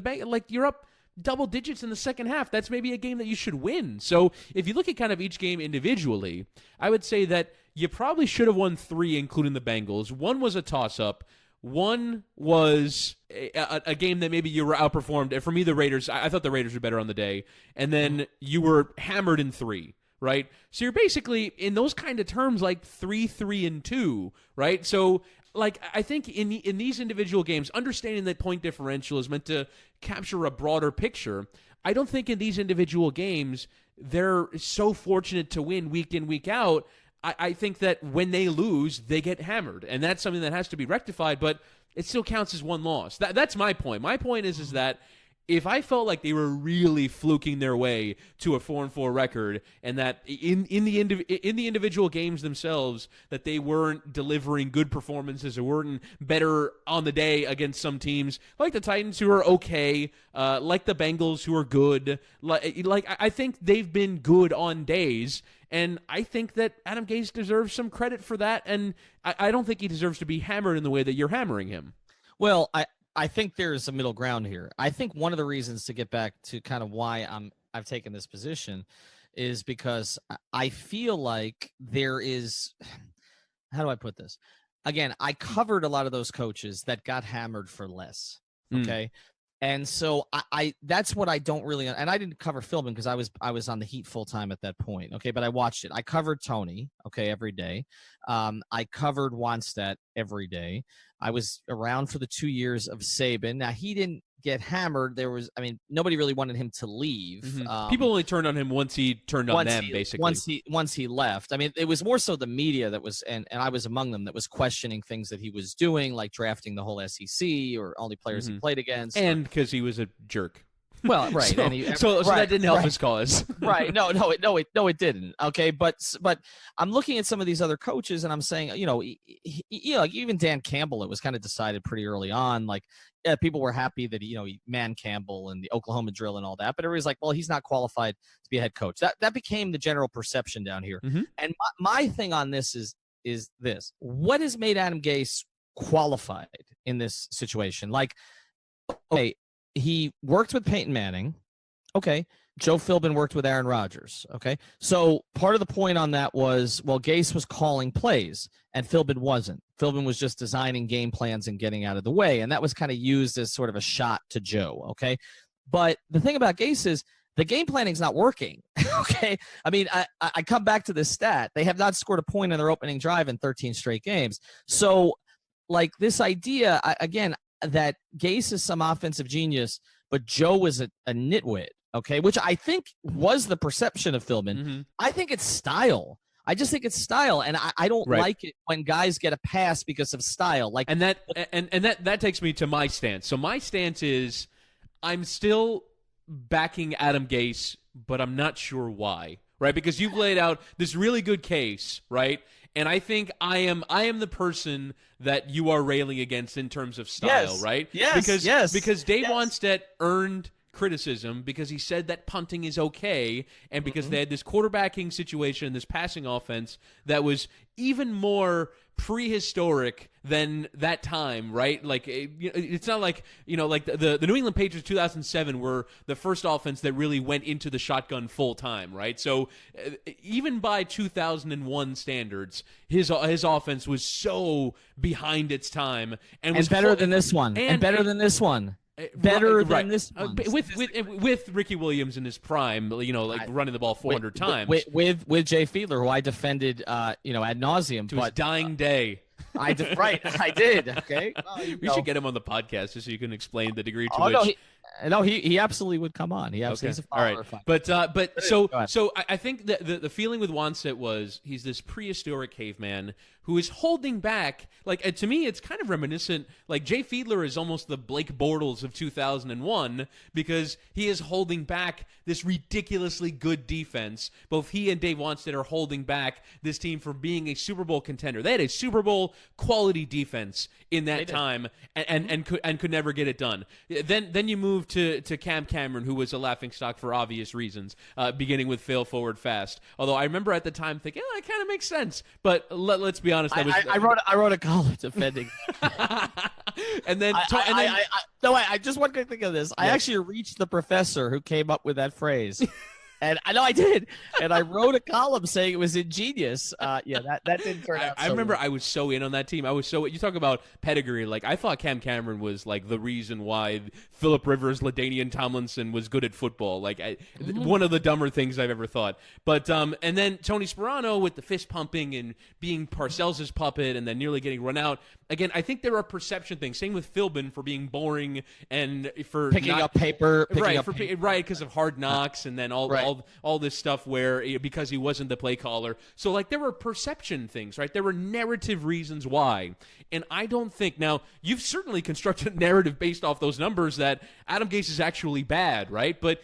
you're up double digits in the second half. That's maybe a game that you should win. So if you look at kind of each game individually, I would say that you probably should have won 3, including the Bengals. One was a toss-up. One was a game that maybe you were outperformed. For me, the Raiders, I thought the Raiders were better on the day. And then you were hammered in 3, right? So you're basically, in those kind of terms, like 3-3-2, right? So I think in these individual games, understanding that point differential is meant to capture a broader picture, I don't think in these individual games they're so fortunate to win week in, week out. I think that when they lose, they get hammered, and that's something that has to be rectified, but it still counts as one loss. That's my point. My point is that if I felt like they were really fluking their way to a 4-4 record, and that in the individual games themselves that they weren't delivering good performances or weren't better on the day against some teams like the Titans, who are okay, like the Bengals, who are good, I think they've been good on days. And I think that Adam Gase deserves some credit for that, and I don't think he deserves to be hammered in the way that you're hammering him. Well, I think there's a middle ground here. I think one of the reasons, to get back to kind of why I've taken this position, is because I feel like there is, how do I put this? Again, I covered a lot of those coaches that got hammered for less. Okay. And so I that's what I don't really, and I didn't cover Philbin because I was on the Heat full time at that point. Okay. But I watched it. I covered Tony. Okay. Every day. I covered Wannstedt every day. I was around for the 2 years of Saban. Now, he didn't get hammered. Nobody really wanted him to leave. People only turned on him once he turned on them, basically. Once he left. I mean, it was more so the media that was, and I was among them, that was questioning things that he was doing, like drafting the whole SEC or only players he played against. And because he was a jerk. Well, right. So that didn't help his cause. Right. No, it didn't. Okay. But I'm looking at some of these other coaches and I'm saying, even Dan Campbell, it was kind of decided pretty early on. Like, yeah, people were happy that, he man Campbell and the Oklahoma drill and all that. But everybody's like, well, he's not qualified to be a head coach. That became the general perception down here. And my thing on this is this. What has made Adam Gase qualified in this situation? Like, okay, he worked with Peyton Manning. Okay. Joe Philbin worked with Aaron Rodgers. Okay. So part of the point on that was, well, Gase was calling plays and Philbin wasn't. Philbin was just designing game plans and getting out of the way. And that was kind of used as sort of a shot to Joe. Okay. But the thing about Gase is the game planning is not working. Okay. I mean, I come back to this stat. They have not scored a point in their opening drive in 13 straight games. So like this idea, again, that Gase is some offensive genius, but Joe was a nitwit, okay, which I think was the perception of Philbin. I think it's style. I just think it's style, and I don't like it when guys get a pass because of style. Like, and that takes me to my stance. So my stance is I'm still backing Adam Gase, but I'm not sure why, right? Because you've laid out this really good case, right? And I think I am the person that you are railing against in terms of style, right? Yes, because Dave Wannstedt earned criticism because he said that punting is okay, and because they had this quarterbacking situation, this passing offense that was even more prehistoric than that time, right? Like, it's not like, like the New England Patriots 2007 were the first offense that really went into the shotgun full time, right? So even by 2001 standards, his offense was so behind its time and was better than this one, and better than this one. Better than this one. With Ricky Williams in his prime, running the ball 400 times. With Jay Fiedler, who I defended, ad nauseum. To his dying day. I did. Okay. We should get him on the podcast just so you can explain the degree to which No, he absolutely would come on. He absolutely Okay. he's a All right. follower. But so I think that the feeling with Wannstedt was he's this prehistoric caveman who is holding back. Like to me, it's kind of reminiscent. Like Jay Fiedler is almost the Blake Bortles of 2001 because he is holding back this ridiculously good defense. Both he and Dave Wannstedt are holding back this team from being a Super Bowl contender. They had a Super Bowl quality defense in that time and could never get it done. Then you move to Cam Cameron, who was a laughingstock for obvious reasons, beginning with fail forward fast. Although I remember at the time thinking, that kind of makes sense. But let's be honest, I wrote a column defending. And then I just want to think of this. I actually reached the professor who came up with that phrase. And I know I did. And I wrote a column saying it was ingenious. That didn't turn out. I remember I was so in on that team. You talk about pedigree. Like I thought Cam Cameron was like the reason why Phillip Rivers, LaDainian Tomlinson was good at football. Like one of the dumber things I've ever thought. But and then Tony Sperano with the fist pumping and being Parcells' puppet and then nearly getting run out. Again, I think there are perception things. Same with Philbin for being boring and for picking up paper. Right, because of Hard Knocks and then all this stuff where because he wasn't the play caller. So like there were perception things, right? There were narrative reasons why. And I don't think now you've certainly constructed a narrative based off those numbers that Adam Gase is actually bad, right? But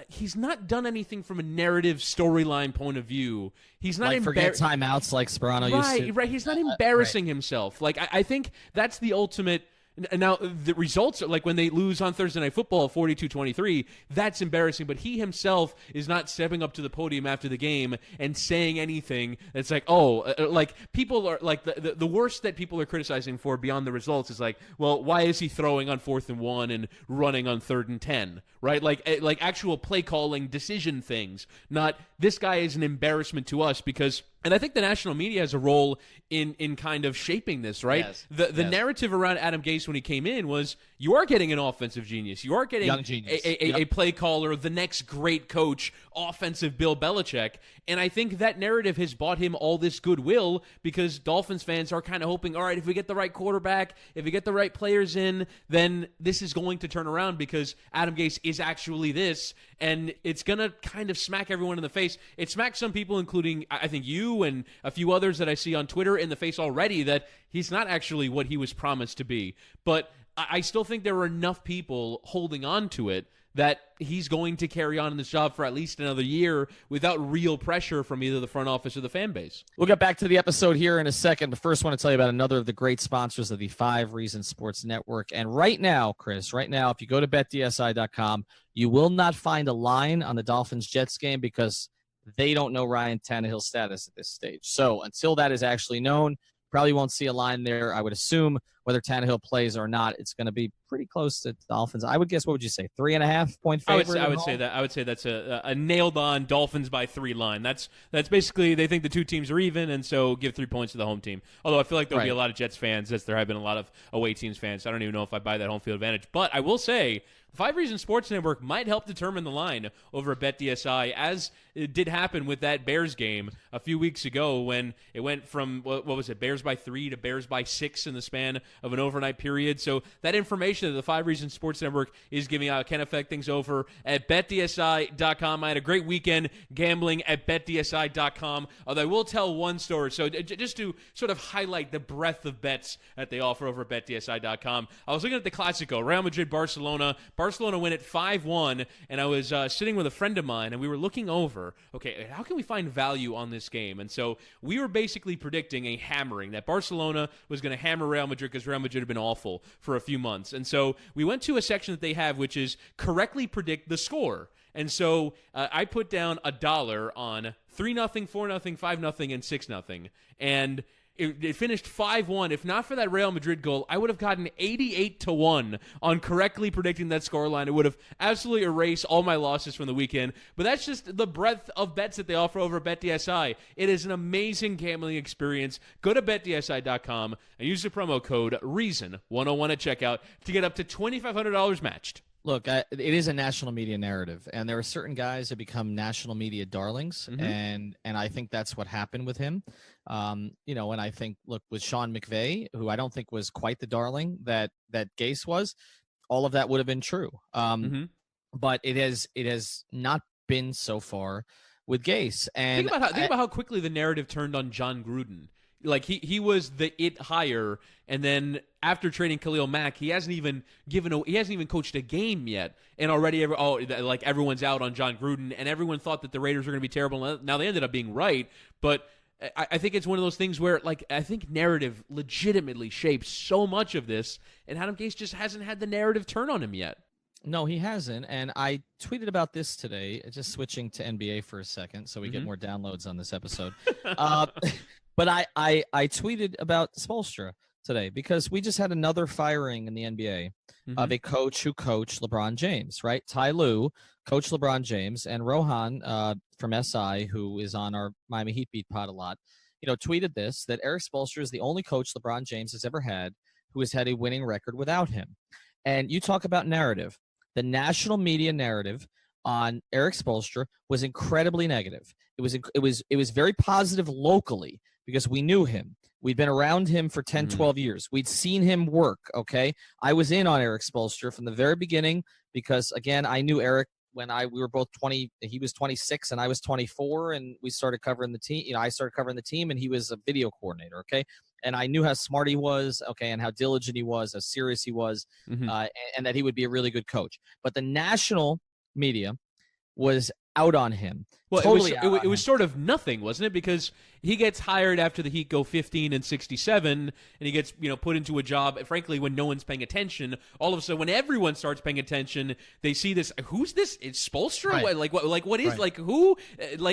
he's not done anything from a narrative storyline point of view. He's not forget timeouts like Sperano used to. Right. He's not embarrassing himself. Like I think that's the ultimate. Now, the results, like when they lose on Thursday Night Football 42-23, that's embarrassing, but he himself is not stepping up to the podium after the game and saying anything that's like, like people are, like the worst that people are criticizing for beyond the results is like, well, why is he throwing on 4th and 1 and running on 3rd and 10, right? Like actual play calling decision things, not this guy is an embarrassment to us because... And I think the national media has a role in kind of shaping this, right? Yes. The narrative around Adam Gase when he came in was you are getting an offensive genius. You are getting young genius. A play caller, the next great coach, offensive Bill Belichick. And I think that narrative has bought him all this goodwill because Dolphins fans are kind of hoping, all right, if we get the right quarterback, if we get the right players in, then this is going to turn around because Adam Gase is actually this. And it's going to kind of smack everyone in the face. It smacks some people, including, I think, you and a few others that I see on Twitter in the face already that he's not actually what he was promised to be. But I still think there are enough people holding on to it that he's going to carry on in this job for at least another year without real pressure from either the front office or the fan base. We'll get back to the episode here in a second, but first I want to tell you about another of the great sponsors of the 5 Reasons Sports Network. And right now, Chris, if you go to betdsi.com, you will not find a line on the Dolphins-Jets game because they don't know Ryan Tannehill's status at this stage. So until that is actually known, probably won't see a line there. I would assume whether Tannehill plays or not, it's going to be pretty close to the Dolphins. I would guess, what would you say, 3.5 point favorite? I would say that's a nailed on Dolphins by 3 line. That's basically they think the two teams are even, and so give 3 points to the home team. Although I feel like there'll be a lot of Jets fans, as there have been a lot of away teams fans. So I don't even know if I buy that home field advantage. But I will say 5 Reasons Sports Network might help determine the line over at BetDSI, as it did happen with that Bears game a few weeks ago when it went from, what was it, Bears by 3 to Bears by 6 in the span of an overnight period. So that information that the 5 Reasons Sports Network is giving out can affect things over at BetDSI.com. I had a great weekend gambling at BetDSI.com. Although I will tell one story. So just to sort of highlight the breadth of bets that they offer over at BetDSI.com, I was looking at the Clasico, Real Madrid-Barcelona. Barcelona win at 5-1, and I was sitting with a friend of mine, and we were looking over, okay, how can we find value on this game? And so we were basically predicting a hammering, that Barcelona was going to hammer Real Madrid because Real Madrid had been awful for a few months. And so we went to a section that they have, which is correctly predict the score. And so I put down $1 on 3-0, 4-0, 5-0, and 6-0. And it finished 5-1. If not for that Real Madrid goal, I would have gotten 88-1 on correctly predicting that scoreline. It would have absolutely erased all my losses from the weekend. But that's just the breadth of bets that they offer over at BetDSI. It is an amazing gambling experience. Go to BetDSI.com and use the promo code REASON101 at checkout to get up to $2,500 matched. Look, it is a national media narrative, and there are certain guys that become national media darlings, and I think that's what happened with him. And I think, look, with Sean McVay, who I don't think was quite the darling that Gase was, all of that would have been true. Mm-hmm. But it has not been so far with Gase. And think about how quickly the narrative turned on John Gruden. Like he was the it hire, and then after trading Khalil Mack, he hasn't even coached a game yet, and already everyone's out on John Gruden, and everyone thought that the Raiders were going to be terrible. Now they ended up being right, but I think it's one of those things where, like, I think narrative legitimately shapes so much of this, and Adam Gase just hasn't had the narrative turn on him yet. No, he hasn't. And I tweeted about this today, just switching to NBA for a second so we get more downloads on this episode. But I tweeted about Spoelstra today because we just had another firing in the NBA of a coach who coached LeBron James, right? Ty Lue coached LeBron James, and Rohan from SI, who is on our Miami Heat beat pod a lot, tweeted this, that Eric Spoelstra is the only coach LeBron James has ever had who has had a winning record without him. And you talk about narrative. The national media narrative on Eric Spoelstra was incredibly negative. It was very positive locally because we knew him. We'd been around him for 10, 12 years. We'd seen him work, okay? I was in on Eric Spoelstra from the very beginning because, again, I knew Eric when we were both 20. He was 26 and I was 24, and we started covering the team. I started covering the team, and he was a video coordinator, okay? And I knew how smart he was, okay, and how diligent he was, how serious he was, and that he would be a really good coach. But the national media was out on him. Well, totally it was sort of nothing, wasn't it? Because he gets hired after the Heat go 15-67, and he gets put into a job. Frankly, when no one's paying attention, all of a sudden, when everyone starts paying attention, they see this. Who's this? It's Spoelstra. Right. What is who?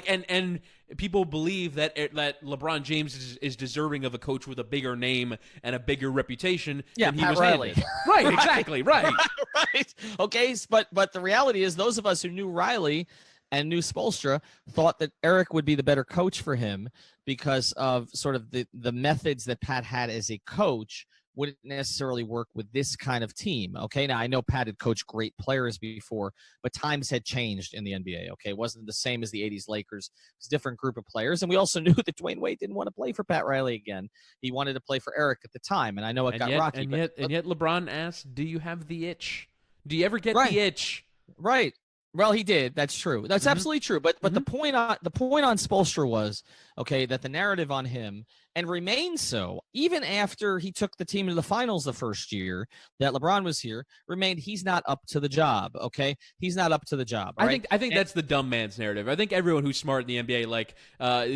And people believe that LeBron James is deserving of a coach with a bigger name and a bigger reputation than he Pat was Riley. handed. Right, exactly, right. Right. Okay, but the reality is, those of us who knew Riley and knew Spoelstra thought that Eric would be the better coach for him because of sort of the methods that Pat had as a coach wouldn't necessarily work with this kind of team. Okay, now I know Pat had coached great players before, but times had changed in the NBA. Okay, it wasn't the same as the 80s Lakers. It was a different group of players, and we also knew that Dwayne Wade didn't want to play for Pat Riley again. He wanted to play for Eric at the time, and I know it got rocky. And yet LeBron asked, "Do you have the itch? Do you ever get the itch?" Right. Well, he did. That's true. That's absolutely true. But the point on Spoelstra was, okay, that the narrative on him, and remains so even after he took the team to the finals the first year that LeBron was here, remained he's not up to the job. Okay, he's not up to the job. Right? I think that's the dumb man's narrative. I think everyone who's smart in the NBA, like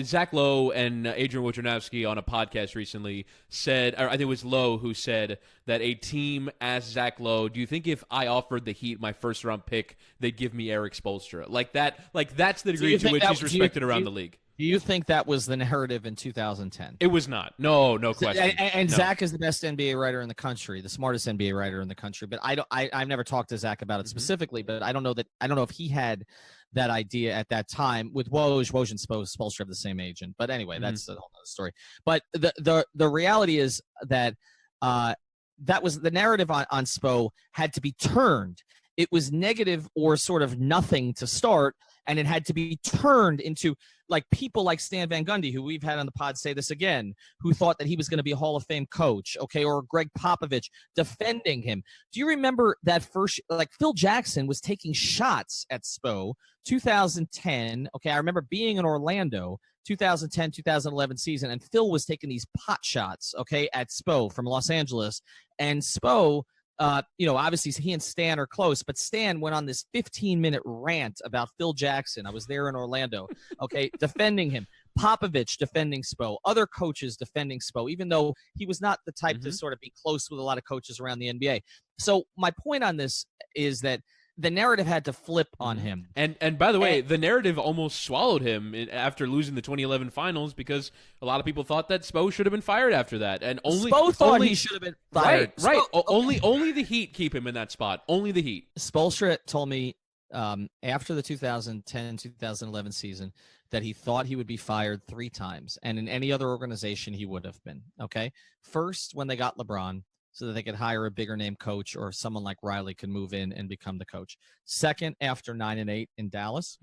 Zach Lowe and Adrian Wojnarowski on a podcast recently said, or I think it was Lowe who said that a team asked Zach Lowe, "Do you think if I offered the Heat my first round pick, they'd give me Eric Spoelstra?" Like that's the degree to which he's respected around the league. Do you think that was the narrative in 2010? It was not. No question. And no. Zach is the best NBA writer in the country, the smartest NBA writer in the country. But I've never talked to Zach about it specifically. But I don't know if he had that idea at that time. With Woj and Spoelstra have the same agent. But anyway, that's a whole other story. But the reality is that that was the narrative on Spo had to be turned. It was negative or sort of nothing to start, and it had to be turned into like people like Stan Van Gundy, who we've had on the pod say this again, who thought that he was going to be a Hall of Fame coach, okay, or Greg Popovich defending him. Do you remember that first, like Phil Jackson was taking shots at Spo 2010, okay, I remember being in Orlando 2010, 2011 season, and Phil was taking these pot shots, okay, at Spo from Los Angeles, and Spo, obviously he and Stan are close, but Stan went on this 15-minute rant about Phil Jackson. I was there in Orlando, okay, defending him. Popovich defending Spo, other coaches defending Spo, even though he was not the type to sort of be close with a lot of coaches around the NBA. So my point on this is that the narrative had to flip on him. And by the way, the narrative almost swallowed him after losing the 2011 finals because a lot of people thought that Spo should have been fired after that. And Spo thought he should have been fired. Right. Only the Heat keep him in that spot. Only the Heat. Spoelstra told me after the 2010-2011 season that he thought he would be fired 3 times. And in any other organization, he would have been. Okay. First, when they got LeBron, so that they could hire a bigger name coach or someone like Riley could move in and become the coach. Second, after 9-8 in Dallas.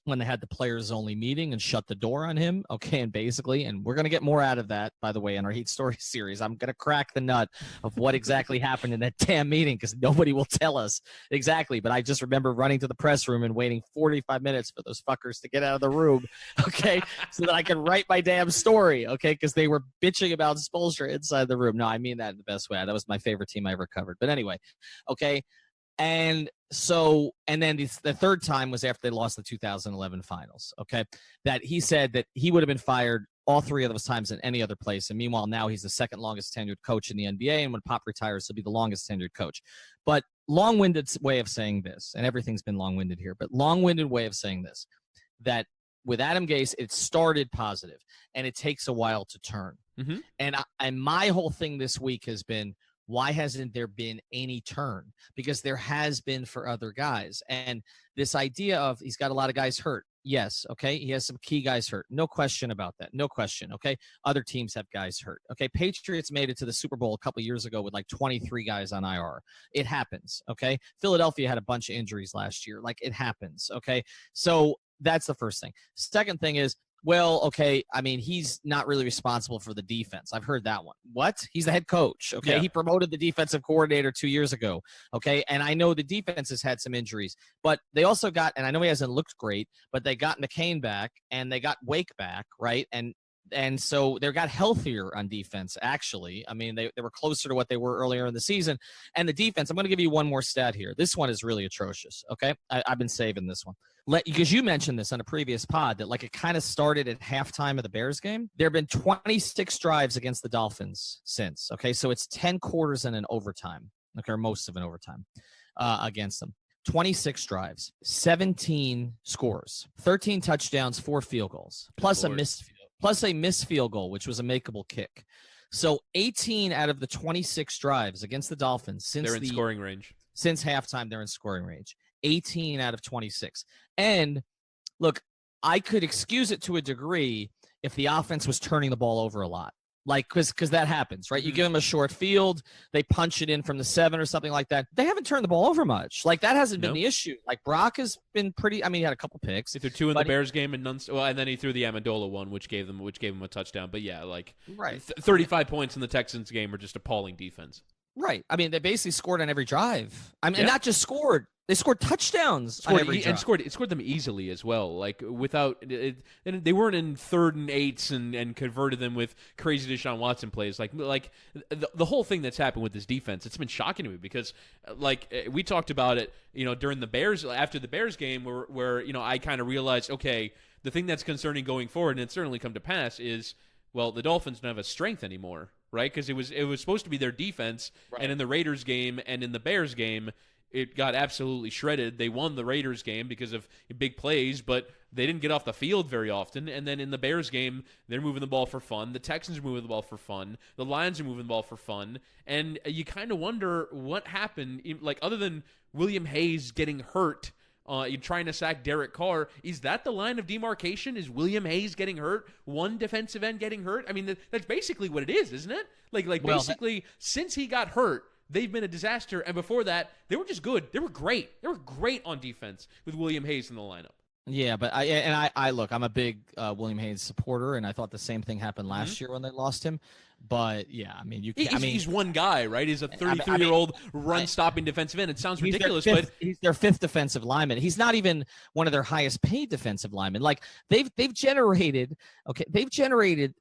when they had the players only meeting and shut the door on him. Okay. And basically, and we're going to get more out of that, by the way, in our Heat Story series. I'm going to crack the nut of what exactly happened in that damn meeting because nobody will tell us exactly. But I just remember running to the press room and waiting 45 minutes for those fuckers to get out of the room. Okay. So that I could write my damn story. Okay. Because they were bitching about Spoelstra inside the room. No, I mean that in the best way. That was my favorite team I ever covered. But anyway, okay. And then the third time was after they lost the 2011 finals, okay, that he said that he would have been fired all three of those times in any other place. And meanwhile, now he's the second longest tenured coach in the NBA. And when Pop retires, he'll be the longest tenured coach. But long-winded way of saying this, and everything's been long-winded here, but long-winded way of saying this, that with Adam Gase, it started positive, and it takes a while to turn. Mm-hmm. And my whole thing this week has been, why hasn't there been any turn? Because there has been for other guys. And this idea of he's got a lot of guys hurt. Yes, okay. He has some key guys hurt. No question about that. No question, okay? Other teams have guys hurt. Okay, Patriots made it to the Super Bowl a couple years ago with like 23 guys on IR. It happens, okay? Philadelphia had a bunch of injuries last year. Like, it happens, okay? So that's the first thing. Second thing is, well, okay, I mean, he's not really responsible for the defense. I've heard that one. What? He's the head coach, okay? Yeah. He promoted the defensive coordinator 2 years ago, okay? And I know the defense has had some injuries, but they also got, and I know he hasn't looked great, but they got McCain back, and they got Wake back, right? And so they got healthier on defense, actually. I mean, they were closer to what they were earlier in the season. And the defense, I'm going to give you one more stat here. This one is really atrocious, okay? I've been saving this one. Because you mentioned this on a previous pod that, like, it kind of started at halftime of the Bears game. There have been 26 drives against the Dolphins since, okay? So it's 10 quarters and an overtime, okay, or most of an overtime against them. 26 drives, 17 scores, 13 touchdowns, 4 field goals, plus a missed field goal, which was a makeable kick. So 18 out of the 26 drives against the Dolphins they're in scoring range. Since halftime, they're in scoring range. 18 out of 26. And look, I could excuse it to a degree if the offense was turning the ball over a lot. Like, because that happens, right? Mm-hmm. You give them a short field, they punch it in from the 7 or something like that. They haven't turned the ball over much. Like, that hasn't been the issue. Like, Brock has been pretty. I mean, he had a couple picks. He threw 2 in the Bears game and none. Well, and then he threw the Amendola one, which gave him a touchdown. But yeah, like, right, 35 points in the Texans game are just appalling defense. Right. I mean, they basically scored on every drive. I mean, and not just scored. They scored touchdowns on every drive. And scored them easily as well. Like, without it, and they weren't in 3rd and 8s and converted them with crazy Deshaun Watson plays. Like the whole thing that's happened with this defense, it's been shocking to me because, like, we talked about it, during the Bears, after the Bears game where I kind of realized, okay, the thing that's concerning going forward, and it's certainly come to pass, is, well, the Dolphins don't have a strength anymore, right? Because it was supposed to be their defense, right. And in the Raiders game and in the Bears game, it got absolutely shredded. They won the Raiders game because of big plays, but they didn't get off the field very often. And then in the Bears game, they're moving the ball for fun. The Texans are moving the ball for fun. The Lions are moving the ball for fun. And you kind of wonder what happened. Like, other than William Hayes getting hurt, trying to sack Derek Carr, is that the line of demarcation? Is William Hayes getting hurt? One defensive end getting hurt? I mean, that's basically what it is, isn't it? Basically, since he got hurt, they've been a disaster, and before that, they were just good. They were great. They were great on defense with William Hayes in the lineup. Yeah, but I look, I'm a big William Hayes supporter, and I thought the same thing happened last year when they lost him. But yeah, I mean, he's one guy, right? He's a 33-year-old run-stopping defensive end. It sounds ridiculous, but he's their 5th defensive lineman. He's not even one of their highest-paid defensive linemen. Like, they've generated,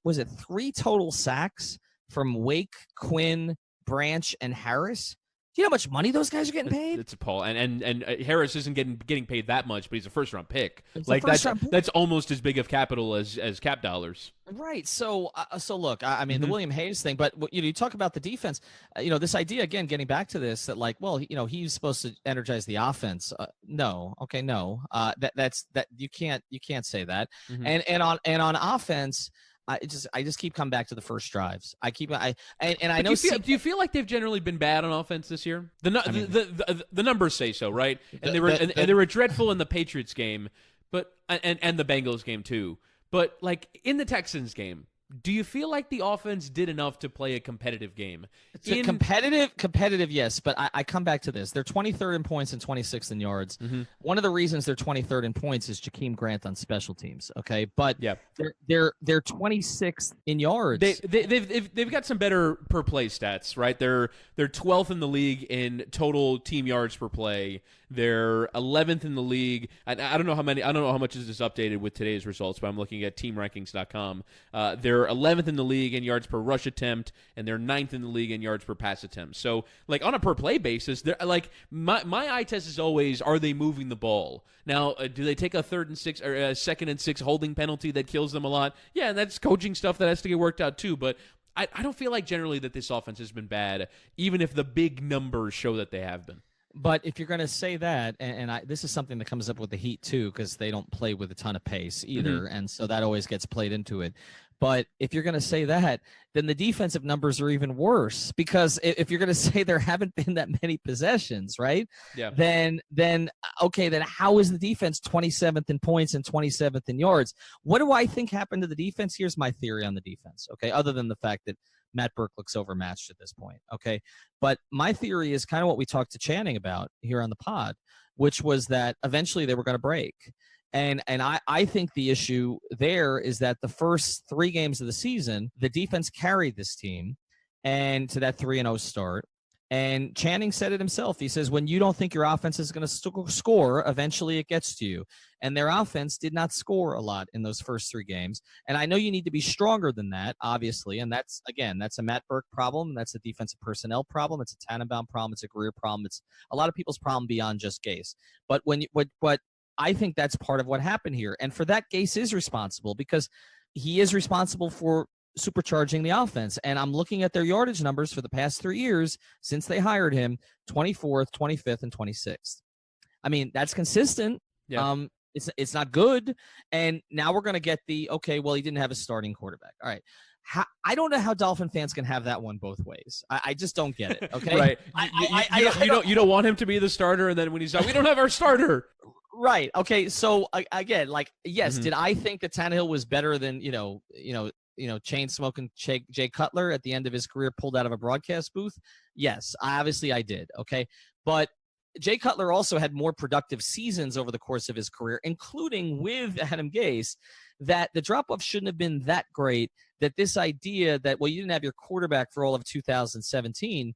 was it 3 total sacks from Wake, Quinn, Branch, and Harris? Do you know how much money those guys are getting paid? It's appalling. And Harris isn't getting paid that much, but he's a first-round pick. That's almost as big of capital as cap dollars. Right. So look, I mean, the William Hayes thing, but you talk about the defense. This idea again, getting back to this, that, like, well, he's supposed to energize the offense. No. Okay. No. That's you can't say that. Mm-hmm. And on offense. I just keep coming back to the first drives. Do you feel like they've generally been bad on offense this year? The numbers say so, right? And they were dreadful in the Patriots game, but and the Bengals game too. But, like, in the Texans game, Do you feel like the offense did enough to play a competitive game? Competitive, yes, but I come back to this. They're 23rd in points and 26th in yards. Mm-hmm. One of the reasons they're 23rd in points is Jakeem Grant on special teams. Okay, but yeah, they're 26th in yards. They've got some better per play stats, right? They're 12th in the league in total team yards per play. They're 11th in the league. I don't know how many. I don't know how much this is updated with today's results, but I'm looking at TeamRankings.com. They're 11th in the league in yards per rush attempt, and they're 9th in the league in yards per pass attempt. So, like on a per play basis, they're like my eye test is always: are they moving the ball? Now, do they take a 3rd and 6 or a 2nd and 6 holding penalty that kills them a lot? Yeah, and that's coaching stuff that has to get worked out too. But I don't feel like generally that this offense has been bad, even if the big numbers show that they have been. But if you're going to say that, and this is something that comes up with the Heat too, because they don't play with a ton of pace either, and so that always gets played into it. But if you're going to say that, then the defensive numbers are even worse, because if you're going to say there haven't been that many possessions, right? Yeah. Then okay, then how is the defense 27th in points and 27th in yards? What do I think happened to the defense? Here's my theory on the defense, okay, other than the fact that Matt Burke looks overmatched at this point, okay? But my theory is kind of what we talked to Channing about here on the pod, which was that eventually they were going to break. And I think the issue there is that the first 3 games of the season, the defense carried this team and to that 3-0 start. And Channing said it himself. He says, when you don't think your offense is going to score, eventually it gets to you. And their offense did not score a lot in those first 3 games. And I know you need to be stronger than that, obviously. And that's a Matt Burke problem. That's a defensive personnel problem. It's a Tannenbaum problem. It's a Greer problem. It's a lot of people's problem beyond just Gase. But what I think that's part of what happened here. And for that, Gase is responsible, because he is responsible for supercharging the offense. And I'm looking at their yardage numbers for the past 3 years since they hired him: 24th, 25th, and 26th. I mean, that's consistent. Yeah. It's not good. And now we're going to get okay, well, he didn't have a starting quarterback. All right. I don't know how Dolphin fans can have that one both ways. I just don't get it. Okay. Right. You don't want him to be the starter, and then when he's out, we don't have our starter. Right. Okay. So again, like, yes, did I think that Tannehill was better than, chain smoking Jay Cutler at the end of his career, pulled out of a broadcast booth? Yes, obviously I did. Okay. But Jay Cutler also had more productive seasons over the course of his career, including with Adam Gase, that the drop-off shouldn't have been that great, that this idea that, well, you didn't have your quarterback for all of 2017.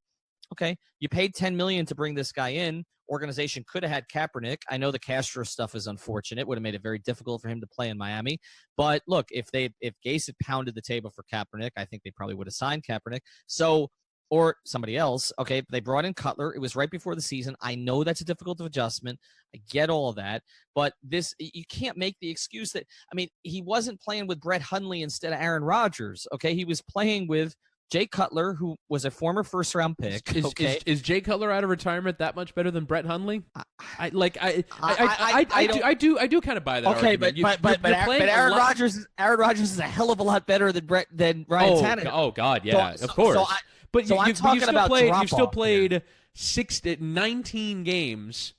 Okay. You paid $10 million to bring this guy in. Organization could have had Kaepernick. I know the Castro stuff is unfortunate. Would have made it very difficult for him to play in Miami. But look, if Gase had pounded the table for Kaepernick, I think they probably would have signed Kaepernick. So, or somebody else. Okay, they brought in Cutler. It was right before the season. I know that's a difficult adjustment. I get all of that. But you can't make the excuse that, I mean, he wasn't playing with Brett Hundley instead of Aaron Rodgers. Okay, he was playing with Jay Cutler, who was a former first-round pick. Is Jay Cutler out of retirement that much better than Brett Hundley? I do kind of buy that. Okay, argument. but Aaron Rodgers is a hell of a lot better than Ryan Tannehill. Oh God, yeah, of course. You still played 19 games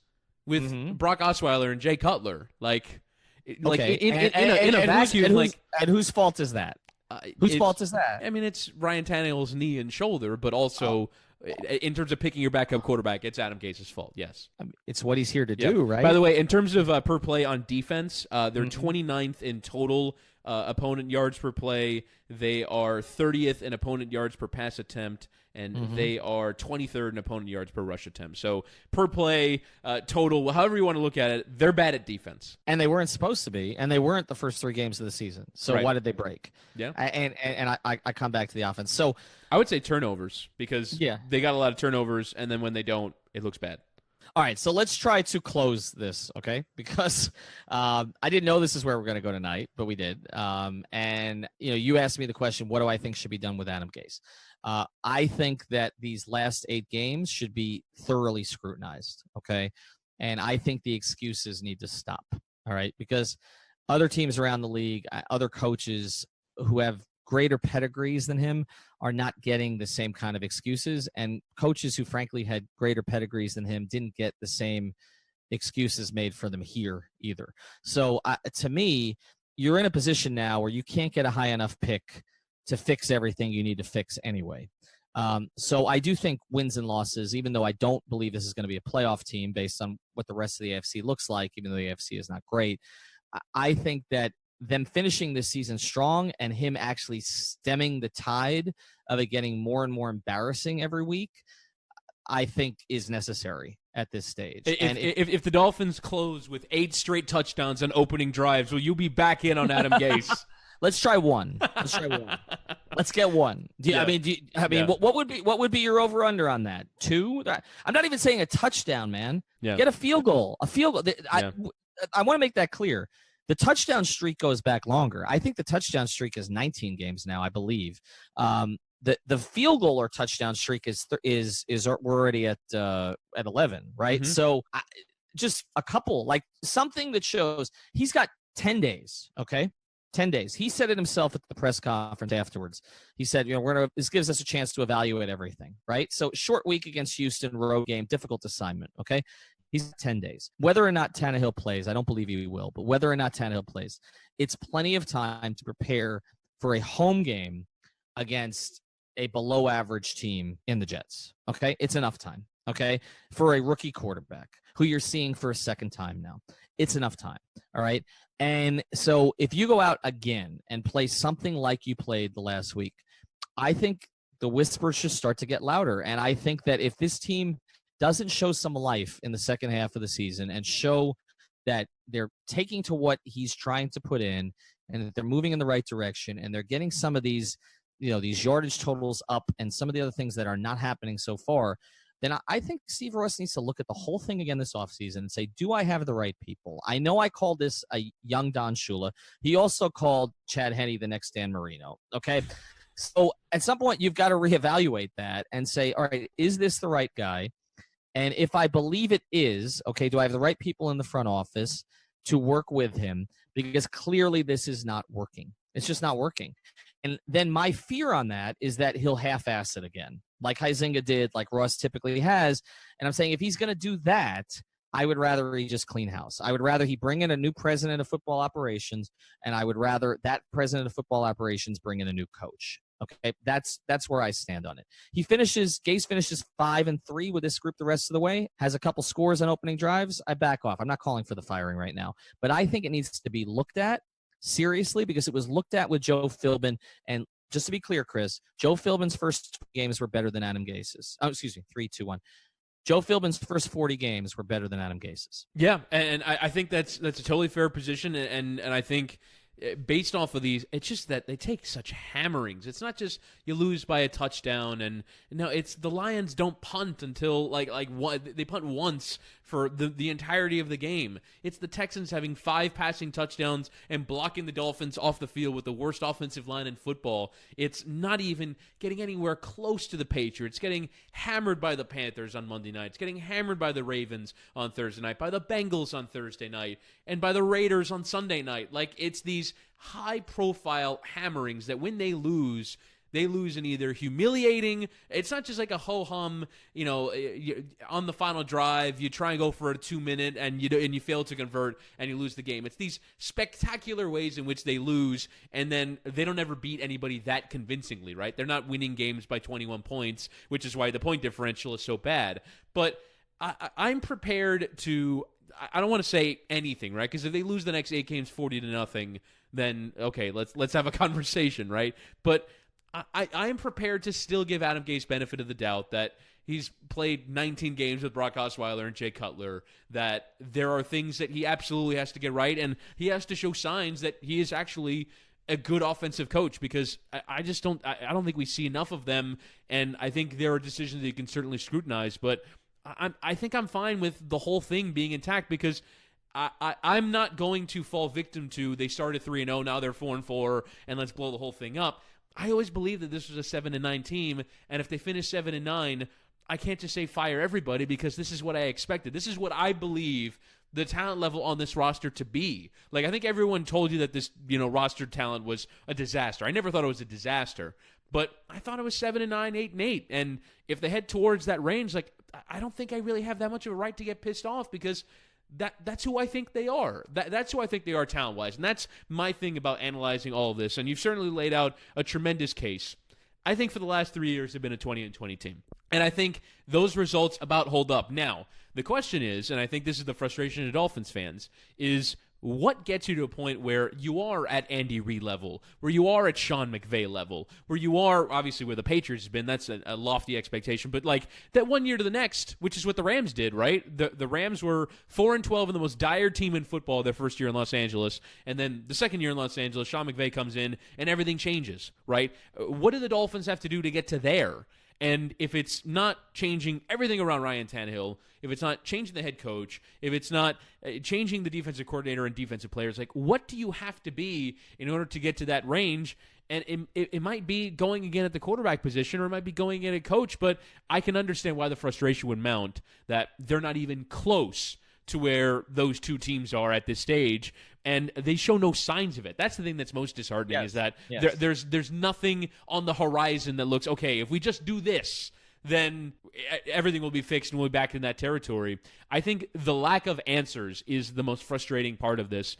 with Brock Osweiler and Jay Cutler. In a vacuum. And whose fault is that? Whose fault is that? I mean, it's Ryan Tannehill's knee and shoulder, but also in terms of picking your backup quarterback, it's Adam Gase's fault. Yes, I mean, it's what he's here to do, right? By the way, in terms of per play on defense, they're 29th in total opponent yards per play. They are 30th in opponent yards per pass attempt, and they are 23rd in opponent yards per rush attempt. So per play, total, however you want to look at it, they're bad at defense. And they weren't supposed to be, and they weren't the first 3 games of the season. So why did they break? Yeah. And I come back to the offense. So I would say turnovers, because they got a lot of turnovers, and then when they don't, it looks bad. All right, so let's try to close this, okay? Because I didn't know this is where we're going to go tonight, but we did. And you asked me the question, what do I think should be done with Adam Gase? I think that these last 8 games should be thoroughly scrutinized, okay? And I think the excuses need to stop, all right? Because other teams around the league, other coaches who have greater pedigrees than him are not getting the same kind of excuses, and coaches who frankly had greater pedigrees than him didn't get the same excuses made for them here either. So to me, you're in a position now where you can't get a high enough pick to fix everything you need to fix anyway. So I do think wins and losses, even though I don't believe this is going to be a playoff team based on what the rest of the AFC looks like, even though the AFC is not great, I think that them finishing this season strong and him actually stemming the tide of it getting more and more embarrassing every week, I think is necessary at this stage. If the Dolphins close with 8 straight touchdowns on opening drives, will you be back in on Adam Gase? Let's try one. Let's get one. What would be your over under on that? 2? I'm not even saying a touchdown, man. Yeah. Get a field goal. I want to make that clear. The touchdown streak goes back longer. I think the touchdown streak is 19 games now, I believe. The field goal or touchdown streak is we're already at 11, right? Mm-hmm. So just a couple, like something that shows he's got 10 days. Okay. 10 days. He said it himself at the press conference afterwards. He said, this gives us a chance to evaluate everything, right? So short week against Houston, road game, difficult assignment, okay? He's 10 days. Whether or not Tannehill plays, I don't believe he will, but whether or not Tannehill plays, it's plenty of time to prepare for a home game against a below-average team in the Jets, okay? It's enough time, okay? For a rookie quarterback who you're seeing for a second time now. It's enough time, all right? And so if you go out again and play something like you played the last week, I think the whispers should start to get louder. And I think that if this team doesn't show some life in the second half of the season and show that they're taking to what he's trying to put in and that they're moving in the right direction and they're getting some of these, these yardage totals up and some of the other things that are not happening so far, then I think Steve Ross needs to look at the whole thing again this offseason and say, do I have the right people? I know I called this a young Don Shula. He also called Chad Henne the next Dan Marino, okay? So at some point, you've got to reevaluate that and say, all right, is this the right guy? And if I believe it is, okay, do I have the right people in the front office to work with him? Because clearly this is not working. It's just not working. And then my fear on that is that he'll half-ass it again, like Huizinga did, like Ross typically has. And I'm saying if he's going to do that, I would rather he just clean house. I would rather he bring in a new president of football operations, and I would rather that president of football operations bring in a new coach. Okay, that's where I stand on it. Gase finishes 5-3 with this group the rest of the way, has a couple scores on opening drives. I back off. I'm not calling for the firing right now, but I think it needs to be looked at seriously because it was looked at with Joe Philbin. And just to be clear, Chris, Joe Philbin's first games were better than Adam Gase's. Oh, excuse me, 3-2-1. Joe Philbin's first 40 games were better than Adam Gase's. Yeah, and I think that's a totally fair position, and I think based off of these, it's just that they take such hammerings. It's not just you lose by a touchdown, and no, it's the Lions don't punt until like they punt once for the entirety of the game. It's the Texans having 5 passing touchdowns and blocking the Dolphins off the field with the worst offensive line in football. It's not even getting anywhere close to the Patriots. Getting hammered by the Panthers on Monday night. It's getting hammered by the Ravens on Thursday night, by the Bengals on Thursday night, and by the Raiders on Sunday night. Like, it's these high-profile hammerings that when they lose in either humiliating, it's not just like a ho-hum, on the final drive, you try and go for a 2-minute and you fail to convert and you lose the game. It's these spectacular ways in which they lose, and then they don't ever beat anybody that convincingly, right? They're not winning games by 21 points, which is why the point differential is so bad. But I'm prepared to, I don't want to say anything, right? Because if they lose the next 8 games 40-0, then okay, let's have a conversation, right? But I am prepared to still give Adam Gase benefit of the doubt that he's played 19 games with Brock Osweiler and Jay Cutler, that there are things that he absolutely has to get right, and he has to show signs that he is actually a good offensive coach, because I don't think we see enough of them, and I think there are decisions that you can certainly scrutinize, but I think I'm fine with the whole thing being intact, because I'm not going to fall victim to they started 3-0, now they're 4-4, and let's blow the whole thing up. I always believed that this was a 7-9 team, and if they finish 7-9, I can't just say fire everybody, because this is what I expected. This is what I believe the talent level on this roster to be. Like, I think everyone told you that this, roster talent was a disaster. I never thought it was a disaster, but I thought it was 7-9, 8-8, and if they head towards that range, like, I don't think I really have that much of a right to get pissed off, because That's who I think they are. That's who I think they are talent-wise. And that's my thing about analyzing all of this. And you've certainly laid out a tremendous case. I think for the last 3 years they've been a 20-20 team. And I think those results about hold up. Now, the question is, and I think this is the frustration of Dolphins fans, is what gets you to a point where you are at Andy Reid level, where you are at Sean McVay level, where you are, obviously, where the Patriots have been, that's a lofty expectation, but like that 1 year to the next, which is what the Rams did, right? The Rams were 4-12 and the most dire team in football their first year in Los Angeles, and then the second year in Los Angeles, Sean McVay comes in and everything changes, right? What do the Dolphins have to do to get to there? And if it's not changing everything around Ryan Tannehill, if it's not changing the head coach, if it's not changing the defensive coordinator and defensive players, like what do you have to be in order to get to that range? And it might be going again at the quarterback position, or it might be going in at coach, but I can understand why the frustration would mount that they're not even close to where those two teams are at this stage, and they show no signs of it. That's the thing that's most disheartening, is that there's nothing on the horizon that looks, okay, if we just do this, then everything will be fixed and we'll be back in that territory. I think the lack of answers is the most frustrating part of this,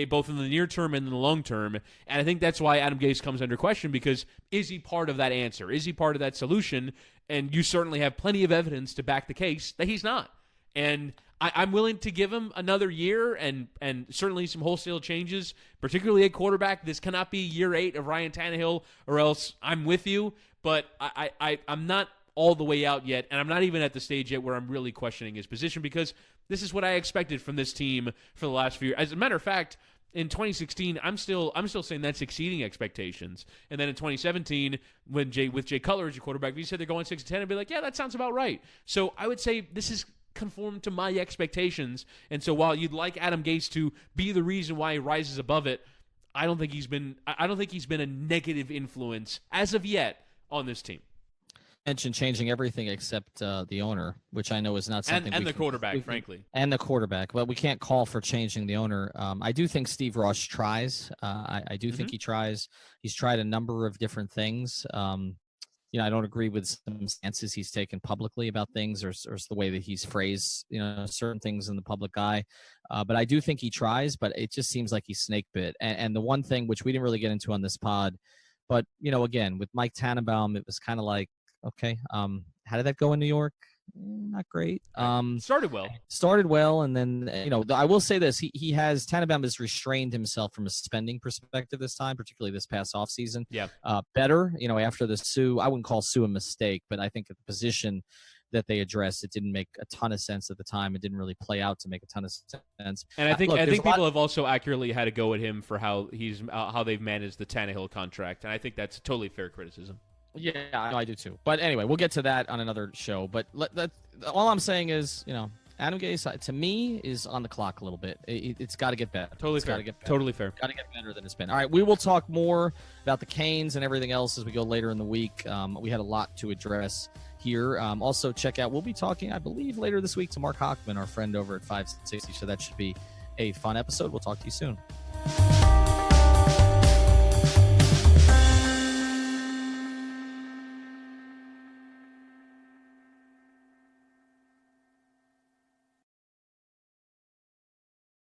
both in the near term and in the long term, and I think that's why Adam Gase comes under question, because is he part of that answer? Is he part of that solution? And you certainly have plenty of evidence to back the case that he's not. And I'm willing to give him another year and certainly some wholesale changes, particularly at quarterback. This cannot be year 8 of Ryan Tannehill, or else I'm with you. But I'm not all the way out yet, and I'm not even at the stage yet where I'm really questioning his position, because this is what I expected from this team for the last few years. As a matter of fact, in 2016, I'm still saying that's exceeding expectations. And then in 2017, with Jay Cutler as your quarterback, if you said they're going 6-10, I'd be like, yeah, that sounds about right. So I would say this is conform to my expectations. And so while you'd like Adam Gase to be the reason why he rises above it, I don't think he's been a negative influence as of yet on this team. Mentioned changing everything except the owner, which I know is not something. And the quarterback, frankly. And the quarterback. But we can't call for changing the owner. I do think Steve Ross tries. I do think he tries. He's tried a number of different things. I don't agree with some stances he's taken publicly about things, or the way that he's phrased, certain things in the public eye. But I do think he tries, but it just seems like he's snake bit. And the one thing which we didn't really get into on this pod, but, again, with Mike Tannenbaum, it was kind of like, okay, how did that go in New York? Not great. Started well, and then I will say this: Tannenbaum has restrained himself from a spending perspective this time, particularly this past offseason. Yeah, better. After the Sue, I wouldn't call Sue a mistake, but I think at the position that they addressed, it didn't make a ton of sense at the time. It didn't really play out to make a ton of sense. And I think people have also accurately had to go at him for how they've managed the Tannehill contract, and I think that's totally fair criticism. Yeah, I do too. But anyway, we'll get to that on another show. But all I'm saying is, Adam Gase, to me, is on the clock a little bit. It's got to get better. Totally fair. Totally fair. Got to get better than it's been. All right, we will talk more about the Canes and everything else as we go later in the week. We had a lot to address here. Also, we'll be talking, I believe, later this week to Mark Hochman, our friend over at 560. So that should be a fun episode. We'll talk to you soon.